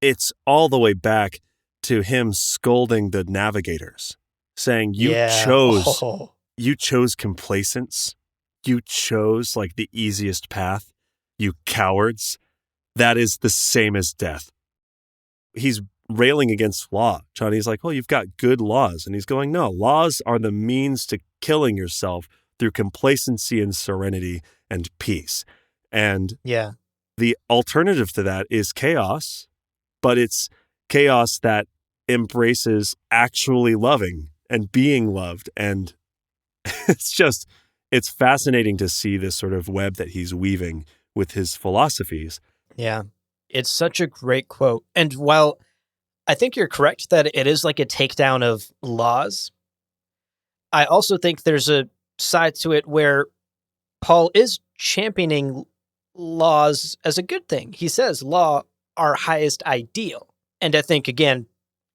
It's all the way back to him scolding the navigators, saying, you chose complacence. You chose like the easiest path. You cowards. That is the same as death. He's railing against law. Johnny's like, well, you've got good laws. And he's going, no, laws are the means to killing yourself through complacency and serenity and peace. And the alternative to that is chaos, but it's chaos that embraces actually loving and being loved. And it's fascinating to see this sort of web that he's weaving with his philosophies. Yeah, it's such a great quote. And while I think you're correct that it is like a takedown of laws, I also think there's a side to it where Paul is championing laws as a good thing. He says law, our highest ideal. And I think, again,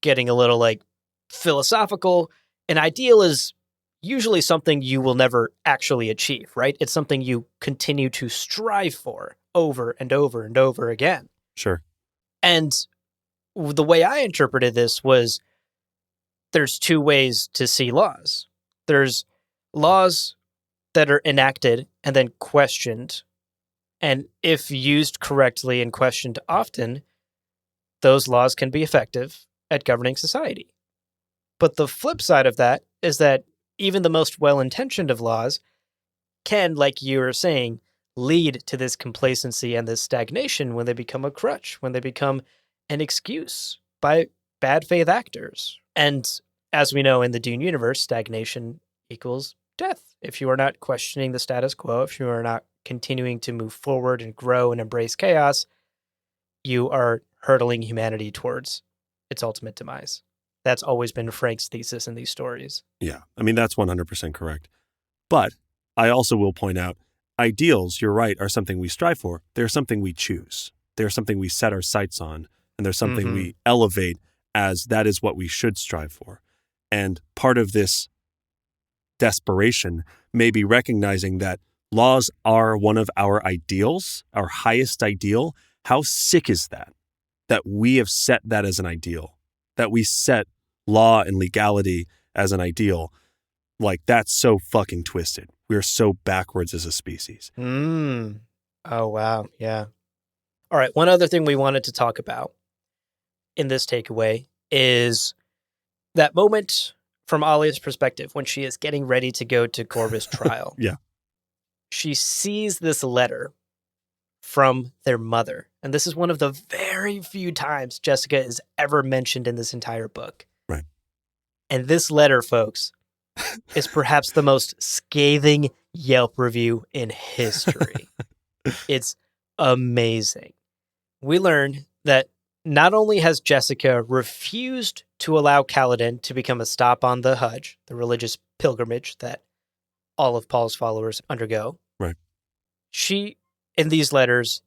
getting a little like philosophical, an ideal is usually something you will never actually achieve, right? It's something you continue to strive for over and over and over again. Sure. And the way I interpreted this was there's two ways to see laws. There's laws that are enacted and then questioned And if used correctly and questioned often, those laws can be effective at governing society. But the flip side of that is that even the most well-intentioned of laws can, like you were saying, lead to this complacency and this stagnation when they become a crutch, when they become an excuse by bad faith actors. And as we know in the Dune universe, stagnation equals death. If you are not questioning the status quo, if you are not continuing to move forward and grow and embrace chaos, you are hurtling humanity towards its ultimate demise. That's always been Frank's thesis in these stories. Yeah, I mean, that's 100% correct. But I also will point out, ideals, you're right, are something we strive for. They're something we choose. They're something we set our sights on, and they're something we elevate as that is what we should strive for. And part of this desperation may be recognizing that laws are one of our ideals, our highest ideal. How sick is that? That we have set that as an ideal, that we set law and legality as an ideal. Like, that's so fucking twisted. We're so backwards as a species. Oh, wow. Yeah. All right. One other thing we wanted to talk about in this takeaway is that moment from Alia's perspective when she is getting ready to go to Corvus' trial. Yeah. She sees this letter from their mother. And this is one of the very few times Jessica is ever mentioned in this entire book. Right. And this letter, folks, is perhaps the most scathing Yelp review in history. It's amazing. We learn that not only has Jessica refused to allow Kaladin to become a stop on the Hajj, the religious pilgrimage that all of Paul's followers undergo. Right. She, in these letters,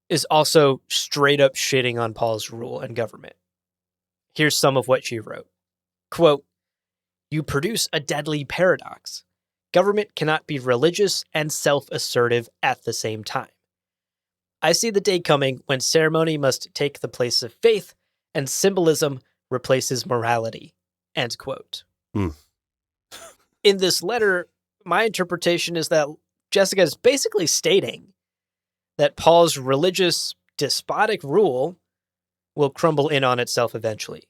is also straight up shitting on Paul's rule and government. Here's some of what she wrote. Quote, "You produce a deadly paradox. Government cannot be religious and self-assertive at the same time. I see the day coming when ceremony must take the place of faith and symbolism replaces morality." End quote. In this letter, my interpretation is that Jessica is basically stating that Paul's religious, despotic rule will crumble in on itself eventually.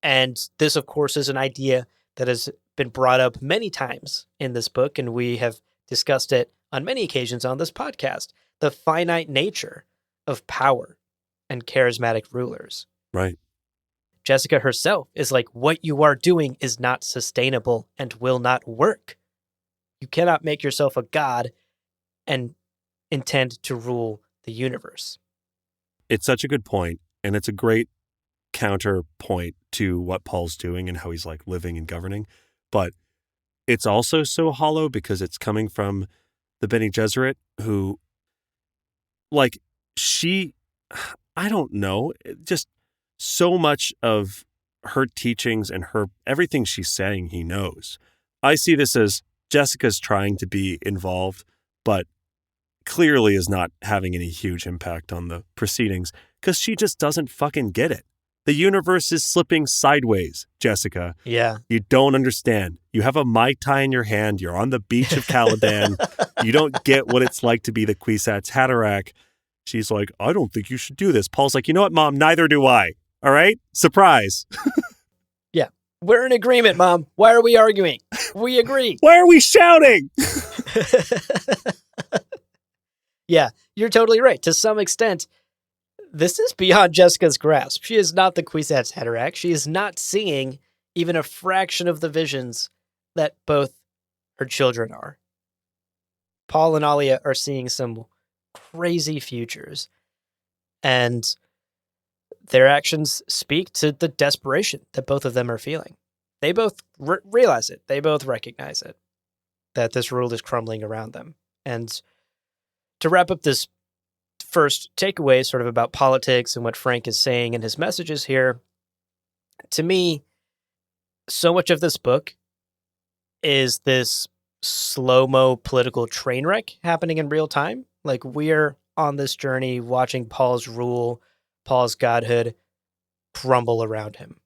And this, of course, is an idea that has been brought up many times in this book, and we have discussed it on many occasions on this podcast, the finite nature of power and charismatic rulers. Right. Jessica herself is like, what you are doing is not sustainable and will not work. You cannot make yourself a god and intend to rule the universe. It's such a good point, and it's a great counterpoint to what Paul's doing and how he's like living and governing. But it's also so hollow because it's coming from the Bene Gesserit who, like, I don't know, just so much of her teachings and her everything she's saying he knows. I see this as Jessica's trying to be involved, but clearly is not having any huge impact on the proceedings because she just doesn't fucking get it. The universe is slipping sideways, Jessica. Yeah. You don't understand. You have a Mai Tai in your hand. You're on the beach of Caladan. You don't get what it's like to be the Kwisatz Haderach. She's like, I don't think you should do this. Paul's like, you know what, Mom? Neither do I. All right? Surprise. Yeah. We're in agreement, Mom. Why are we arguing? We agree. Why are we shouting? Yeah, you're totally right. To some extent, this is beyond Jessica's grasp. She is not the Kwisatz Haderach. She is not seeing even a fraction of the visions that both her children are. Paul and Alia are seeing some crazy futures, and their actions speak to the desperation that both of them are feeling. They both realize it. They both recognize it, that this world is crumbling around them. And to wrap up this first takeaway sort of about politics and what Frank is saying in his messages here, to me, so much of this book is this slow-mo political train wreck happening in real time. Like, we're on this journey watching Paul's rule, Paul's godhood crumble around him.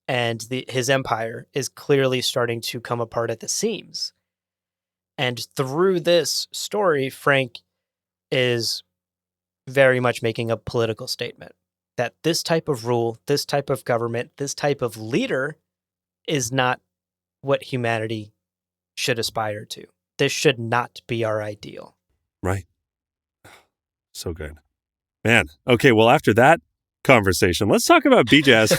And his empire is clearly starting to come apart at the seams. And through this story, Frank is very much making a political statement that this type of rule, this type of government, this type of leader is not what humanity should aspire to. This should not be our ideal. Right. So good. Man. Okay, well, after that conversation, let's talk about Bijaz.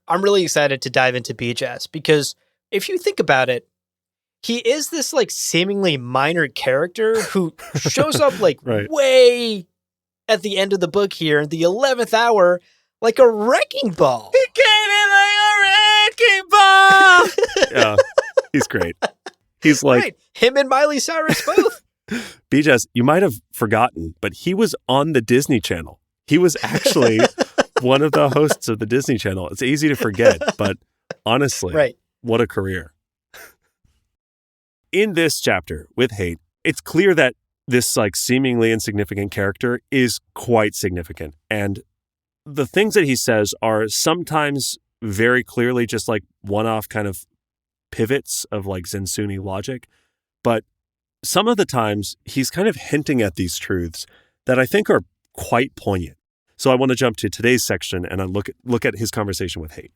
I'm really excited to dive into Bijaz because if you think about it, he is this like seemingly minor character who shows up like Right. way at the end of the book here in the 11th hour, like a wrecking ball. He came in like a wrecking ball. Yeah, he's great. He's like... Right. Him and Miley Cyrus both. Bijaz, you might have forgotten, but he was on the Disney Channel. He was actually one of the hosts of the Disney Channel. It's easy to forget, but honestly, Right. What a career. In this chapter with Hate, it's clear that this like seemingly insignificant character is quite significant. And the things that he says are sometimes very clearly just like one-off kind of pivots of like Zensuni logic. But some of the times he's kind of hinting at these truths that I think are quite poignant. So I want to jump to today's section and I look at his conversation with Hate.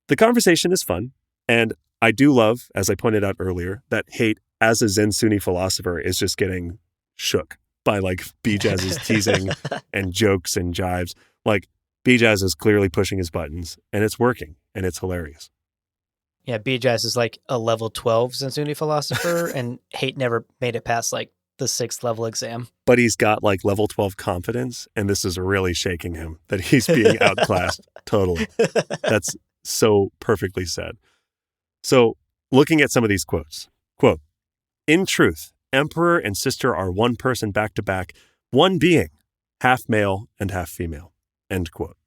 The conversation is fun. And I do love, as I pointed out earlier, that Hate as a Zensuni philosopher is just getting shook by like Bijaz's teasing and jokes and jives. Like Bijaz is clearly pushing his buttons and it's working and it's hilarious. Yeah, Bijaz is like a level 12 Zensuni philosopher and Hate never made it past like the 6th level exam. But he's got like level 12 confidence and this is really shaking him that he's being outclassed totally. That's so perfectly said. So looking at some of these quotes, quote, "In truth, Emperor and sister are one person back to back, one being, half male and half female," end quote.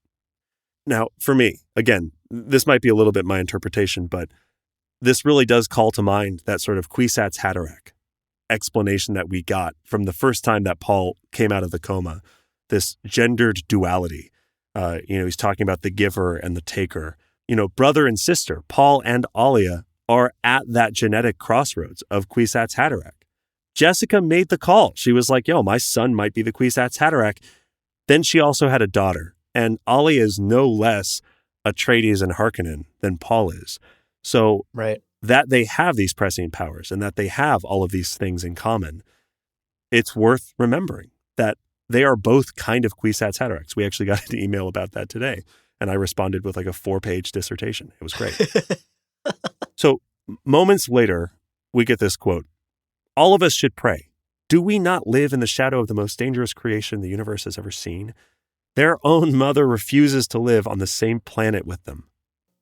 Now, for me, again, this might be a little bit my interpretation, but this really does call to mind that sort of Kwisatz Haderach explanation that we got from the first time that Paul came out of the coma, this gendered duality. He's talking about the giver and the taker. Brother and sister, Paul and Alia, are at that genetic crossroads of Kwisatz Haderach. Jessica made the call. She was like, yo, my son might be the Kwisatz Haderach. Then she also had a daughter, and Alia is no less Atreides and Harkonnen than Paul is. So right. That they have these prescient powers and that they have all of these things in common, it's worth remembering that they are both kind of Kwisatz Haderachs. We actually got an email about that today. And I responded with like a 4-page dissertation. It was great. So moments later, we get this quote. "All of us should pray. Do we not live in the shadow of the most dangerous creation the universe has ever seen? Their own mother refuses to live on the same planet with them."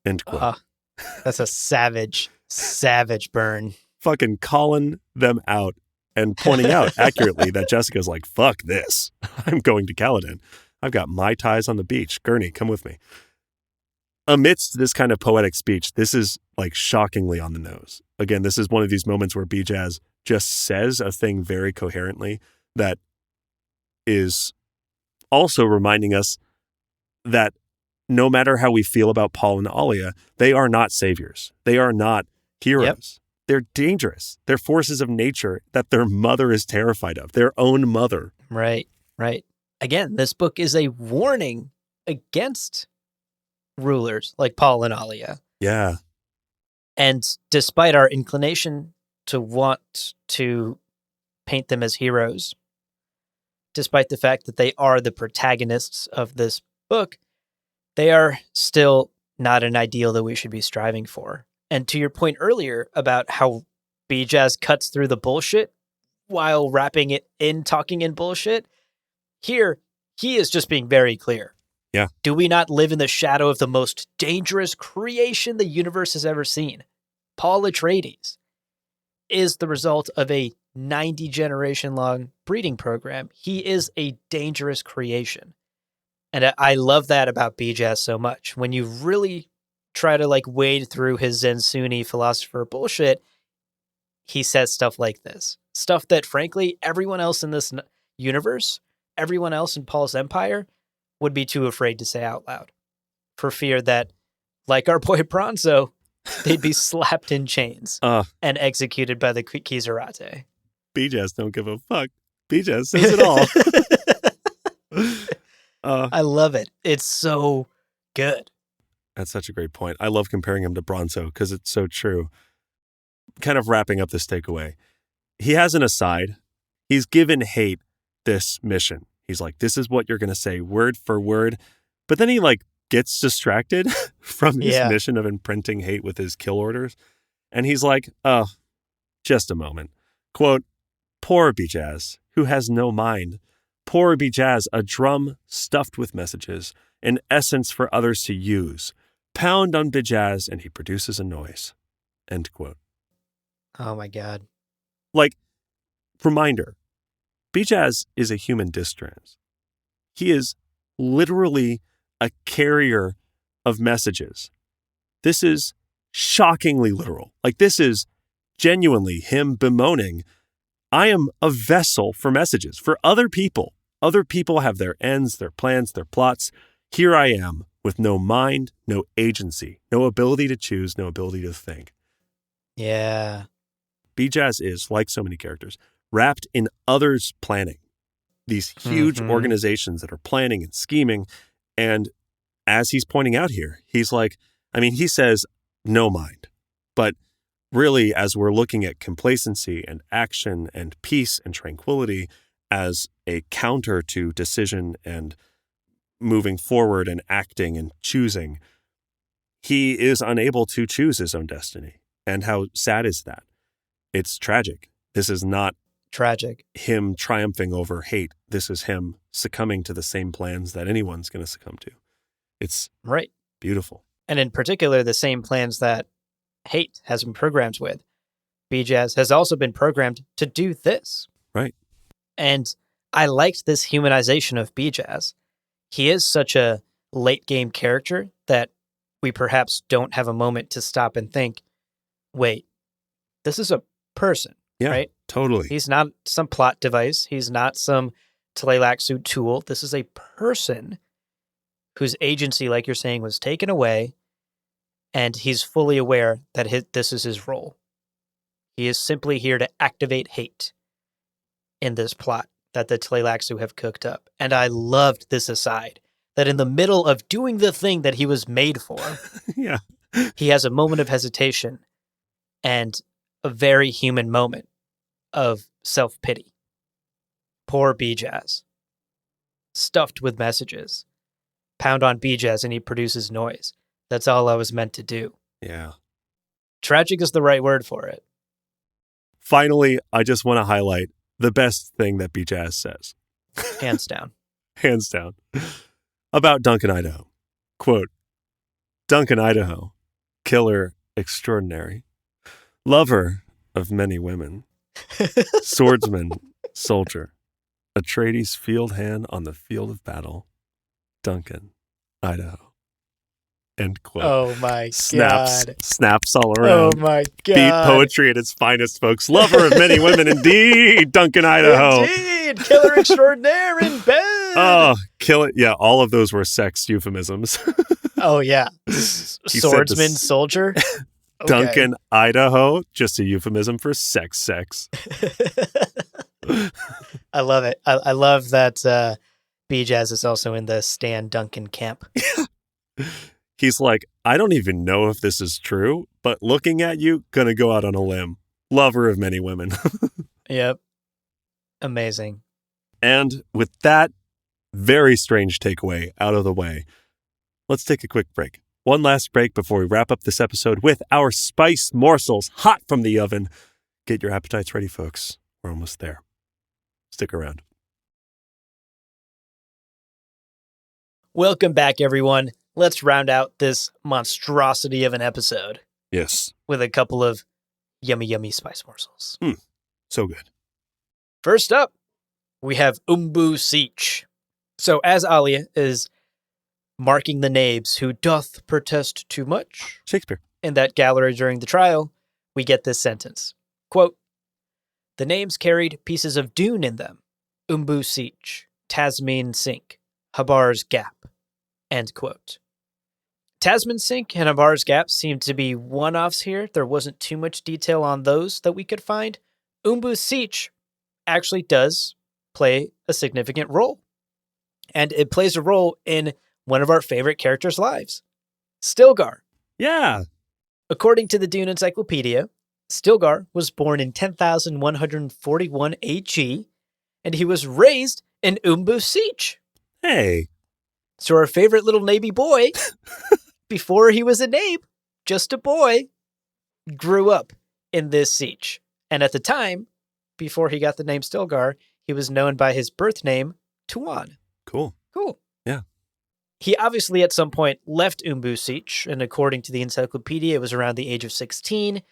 End quote. That's a savage burn. Fucking calling them out and pointing out accurately that Jessica's like, fuck this. I'm going to Caladan. I've got Mai Tais on the beach. Gurney, come with me. Amidst this kind of poetic speech, this is like shockingly on the nose. Again, this is one of these moments where Bijaz just says a thing very coherently that is also reminding us that no matter how we feel about Paul and Alia, they are not saviors. They are not heroes. Yep. They're dangerous. They're forces of nature that their mother is terrified of, their own mother. Right. Again, this book is a warning against rulers like Paul and Alia. Yeah. And despite our inclination to want to paint them as heroes, despite the fact that they are the protagonists of this book, they are still not an ideal that we should be striving for. And to your point earlier about how Bijaz cuts through the bullshit while wrapping it in talking in bullshit, here, he is just being very clear. Yeah. Do we not live in the shadow of the most dangerous creation the universe has ever seen? Paul Atreides is the result of a 90-generation-long breeding program. He is a dangerous creation. And I love that about Bijaz so much. When you really try to like wade through his Zensuni philosopher bullshit, he says stuff like this. Stuff that, frankly, everyone else in this universe, everyone else in Paul's empire would be too afraid to say out loud for fear that, like our boy Bronzo, they'd be slapped in chains and executed by the Kizarate. Bijaz don't give a fuck. Bijaz says it all. I love it. It's so good. That's such a great point. I love comparing him to Bronzo because it's so true. Kind of wrapping up this takeaway. He has an aside. He's given Hate this mission. He's like, this is what you're going to say word for word. But then he gets distracted from his mission of imprinting hate with his kill orders. And he's like, oh, just a moment. Quote, poor Bijaz, who has no mind. Poor Bijaz, a drum stuffed with messages, an essence for others to use. Pound on Bijaz and he produces a noise. End quote. Oh my God. Reminder, Bijaz is a human distrans. He is literally a carrier of messages. This is shockingly literal. This is genuinely him bemoaning, I am a vessel for messages for other people. Other people have their ends, their plans, their plots. Here I am with no mind, no agency, no ability to choose, no ability to think. Yeah. Bijaz is, like so many characters, wrapped in others' planning. These huge organizations that are planning and scheming. And as he's pointing out here, he's like, he says no mind. But really, as we're looking at complacency and action and peace and tranquility as a counter to decision and moving forward and acting and choosing, he is unable to choose his own destiny. And how sad is that? It's tragic. This is not tragic. Him triumphing over hate. This is him succumbing to the same plans that anyone's going to succumb to. It's right. Beautiful. And in particular, the same plans that hate has been programmed with. Bijaz has also been programmed to do this. Right. And I liked this humanization of Bijaz. He is such a late game character that we perhaps don't have a moment to stop and think, wait, this is a person, right? Totally. He's not some plot device. He's not some Tleilaxu tool. This is a person whose agency, like you're saying, was taken away, and he's fully aware that this is his role. He is simply here to activate hate in this plot that the Tleilaxu have cooked up. And I loved this aside, that in the middle of doing the thing that he was made for, he has a moment of hesitation and a very human moment of self-pity. Poor Bijaz. Stuffed with messages. Pound on Bijaz and he produces noise. That's all I was meant to do. Yeah. Tragic is the right word for it. Finally, I just want to highlight the best thing that Bijaz says. Hands down. Hands down. About Duncan, Idaho. Quote, Duncan, Idaho, killer extraordinary, lover of many women, swordsman, soldier, Atreides field hand on the field of battle, Duncan, Idaho. End quote. Oh my Snaps. God. Snaps all around. Oh my God. Beat poetry at its finest, folks. Lover of many women, indeed, Duncan, Idaho. Indeed. Killer extraordinaire in bed. Oh, kill it. Yeah, all of those were sex euphemisms. Oh, yeah. Swordsman, soldier. Okay. Duncan, Idaho, just a euphemism for sex. I love it. I love that Bijaz is also in the Stan Duncan camp. He's like, I don't even know if this is true, but looking at you, gonna go out on a limb. Lover of many women. Yep. Amazing. And with that very strange takeaway out of the way, let's take a quick break. One last break before we wrap up this episode with our spice morsels hot from the oven. Get your appetites ready, folks. We're almost there. Stick around. Welcome back, everyone. Let's round out this monstrosity of an episode. Yes. With a couple of yummy, yummy spice morsels. So good. First up, we have Umbu Seech. So as Alia is marking the names who doth protest too much Shakespeare. in that gallery during the trial, we get this sentence. Quote, the names carried pieces of Dune in them. Umbu Seech, Tasmin Sink, Habar's Gap. End quote. Tasman Sink and Habar's Gap seem to be one-offs here. There wasn't too much detail on those that we could find. Umbu Seech actually does play a significant role. And it plays a role in one of our favorite characters' lives, Stilgar. Yeah. According to the Dune Encyclopedia, Stilgar was born in 10,141 AG, and he was raised in Umbu Siege. Hey. So our favorite little Navy boy, before he was a Nabe, just a boy, grew up in this siege. And at the time, before he got the name Stilgar, he was known by his birth name, Tuan. Cool. Yeah. He obviously at some point left Umbu Siege, and according to the encyclopedia, it was around the age of 16,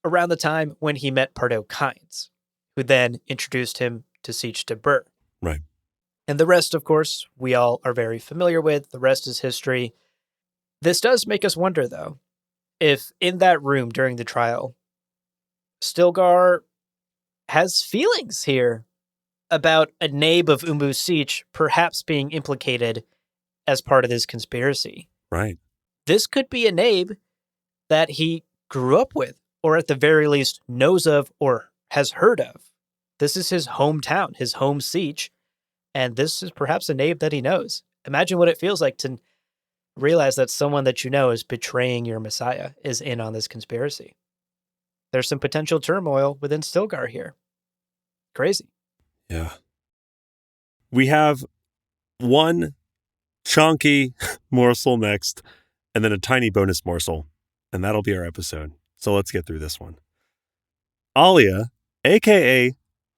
around the time when he met Pardo Kynes, who then introduced him to Siege to Bur. Right. And the rest, of course, we all are very familiar with. The rest is history. This does make us wonder, though, if in that room during the trial, Stilgar has feelings here about a Nabe of Umbu Siege perhaps being implicated as part of this conspiracy. Right. This could be a Nabe that he grew up with, or at the very least knows of or has heard of. This is his hometown, his home siege, and this is perhaps a Nabe that he knows. Imagine what it feels like to realize that someone that you know is betraying your Messiah, is in on this conspiracy. There's some potential turmoil within Stilgar here. Crazy. Yeah. We have one chunky morsel next, and then a tiny bonus morsel, and that'll be our episode. So let's get through this one. Alia, a.k.a.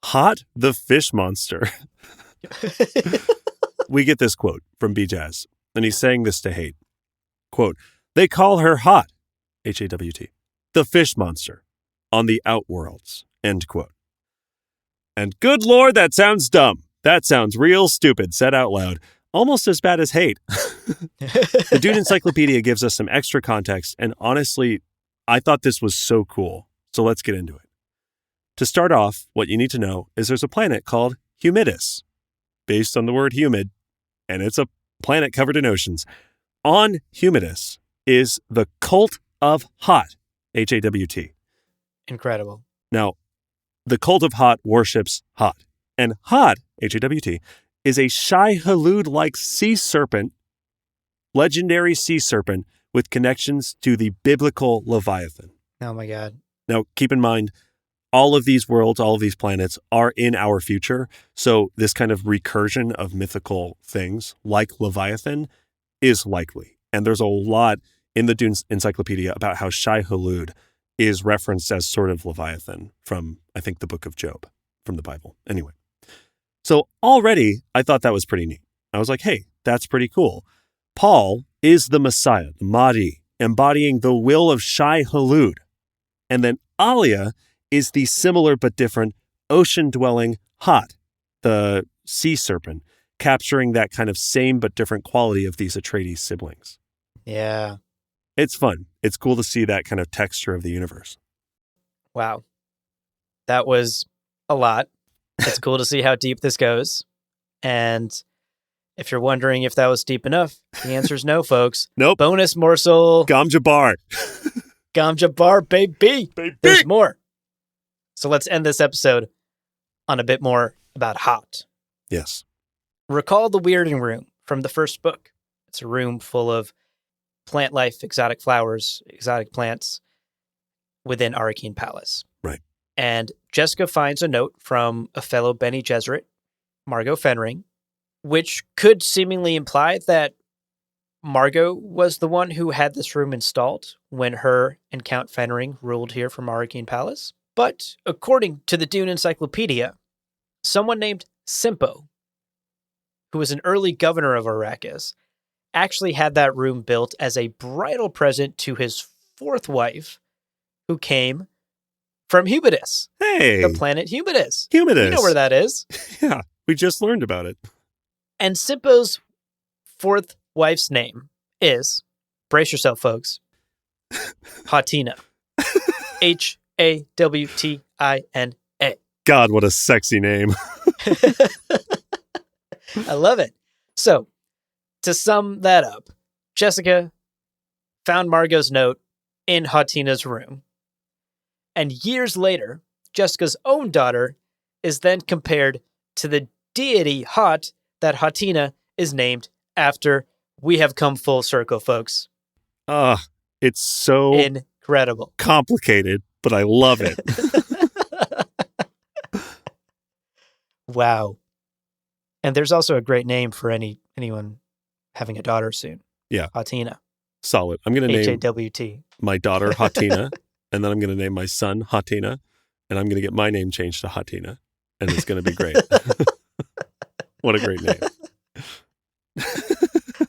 Hot the Fish Monster. We get this quote from Bijaz, and he's saying this to Hate. Quote, "They call her Hot, H-A-W-T, the Fish Monster, on the Outworlds," end quote. And good Lord, that sounds dumb. That sounds real stupid, said out loud. Almost as bad as Hate. The Dune Encyclopedia gives us some extra context, and honestly, I thought this was so cool. So let's get into it. To start off, what you need to know is there's a planet called Humidus, based on the word humid, and it's a planet covered in oceans. On Humidus is the Cult of Hot, H-A-W-T. Incredible. Now, the Cult of Hot worships Hot, and Hot, H-A-W-T, is a Shai-Hulud-like sea serpent, legendary sea serpent with connections to the biblical Leviathan. Oh my God. Now, keep in mind, all of these worlds, all of these planets are in our future. So this kind of recursion of mythical things like Leviathan is likely. And there's a lot in the Dune Encyclopedia about how Shai-Hulud is referenced as sort of Leviathan from, I think, the book of Job from the Bible. Anyway. So already I thought that was pretty neat. I was like, hey, that's pretty cool. Paul is the Messiah, the Mahdi, embodying the will of Shai-Hulud. And then Alia is the similar but different ocean-dwelling Hot, the sea serpent, capturing that kind of same but different quality of these Atreides siblings. Yeah. It's fun. It's cool to see that kind of texture of the universe. Wow. That was a lot. It's cool to see how deep this goes. And if you're wondering if that was deep enough, the answer is no, folks. Nope. Bonus morsel. Gom Jabbar. Gom Jabbar, baby. There's more. So let's end this episode on a bit more about Hot. Yes. Recall the Weirding Room from the first book. It's a room full of plant life, exotic flowers, exotic plants within Arrakeen Palace. Right. And Jessica finds a note from a fellow Bene Gesserit, Margot Fenring, which could seemingly imply that Margot was the one who had this room installed when her and Count Fenring ruled here from Arrakeen Palace. But according to the Dune Encyclopedia, someone named Simpo, who was an early governor of Arrakis, actually had that room built as a bridal present to his fourth wife, who came from Humidus. Hey. The planet Humidus. Humidus. You know where that is. Yeah, we just learned about it. And Simpo's fourth wife's name is, brace yourself, folks, Hawtina. Hawtina. God, what a sexy name. I love it. So, to sum that up, Jessica found Margot's note in Hawtina's room. And years later, Jessica's own daughter is then compared to the deity Hot that Hatina is named after. We have come full circle, folks. It's so incredible. Complicated, but I love it. Wow. And there's also a great name for anyone having a daughter soon. Yeah. Hatina. Solid. I'm going to name Hawt. my daughter Hatina, and then I'm going to name my son Hatina, and I'm going to get my name changed to Hatina, and it's going to be great. What a great name.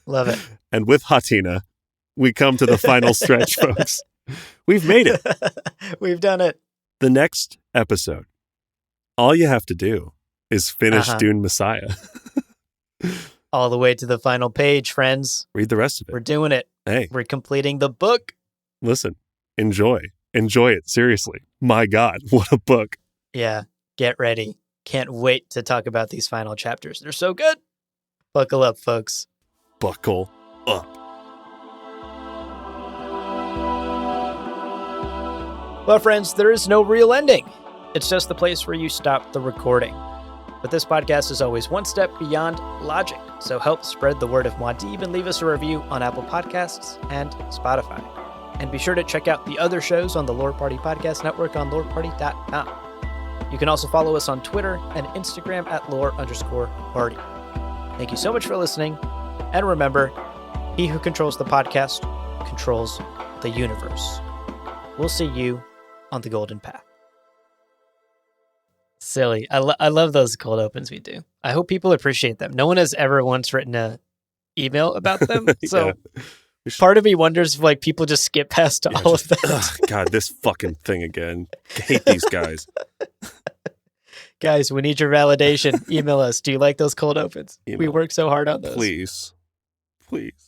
Love it. And with Hatina, we come to the final stretch, folks. We've made it. We've done it. The next episode, all you have to do is finish Dune Messiah. All the way to the final page, friends. Read the rest of it. We're doing it. Hey. We're completing the book. Listen, enjoy. Enjoy it. Seriously. My God, what a book. Yeah. Get ready. Can't wait to talk about these final chapters. They're so good. Buckle up, folks. Buckle up. Well, friends, there is no real ending. It's just the place where you stop the recording. But this podcast is always one step beyond logic, so help spread the word of Muad'Dib and leave us a review on Apple Podcasts and Spotify. And be sure to check out the other shows on the Lore Party Podcast Network on loreparty.com. You can also follow us on Twitter and Instagram at lore_party. Thank you so much for listening, and remember, he who controls the podcast controls the universe. We'll see you on the Golden Path. Silly. I love those cold opens we do. I hope people appreciate them. No one has ever once written a email about them. So part of me wonders if like people just skip past all of that. God, this fucking thing again. I hate these guys. Guys, we need your validation. Email us. Do you like those cold opens? We work so hard on those. Please. Please.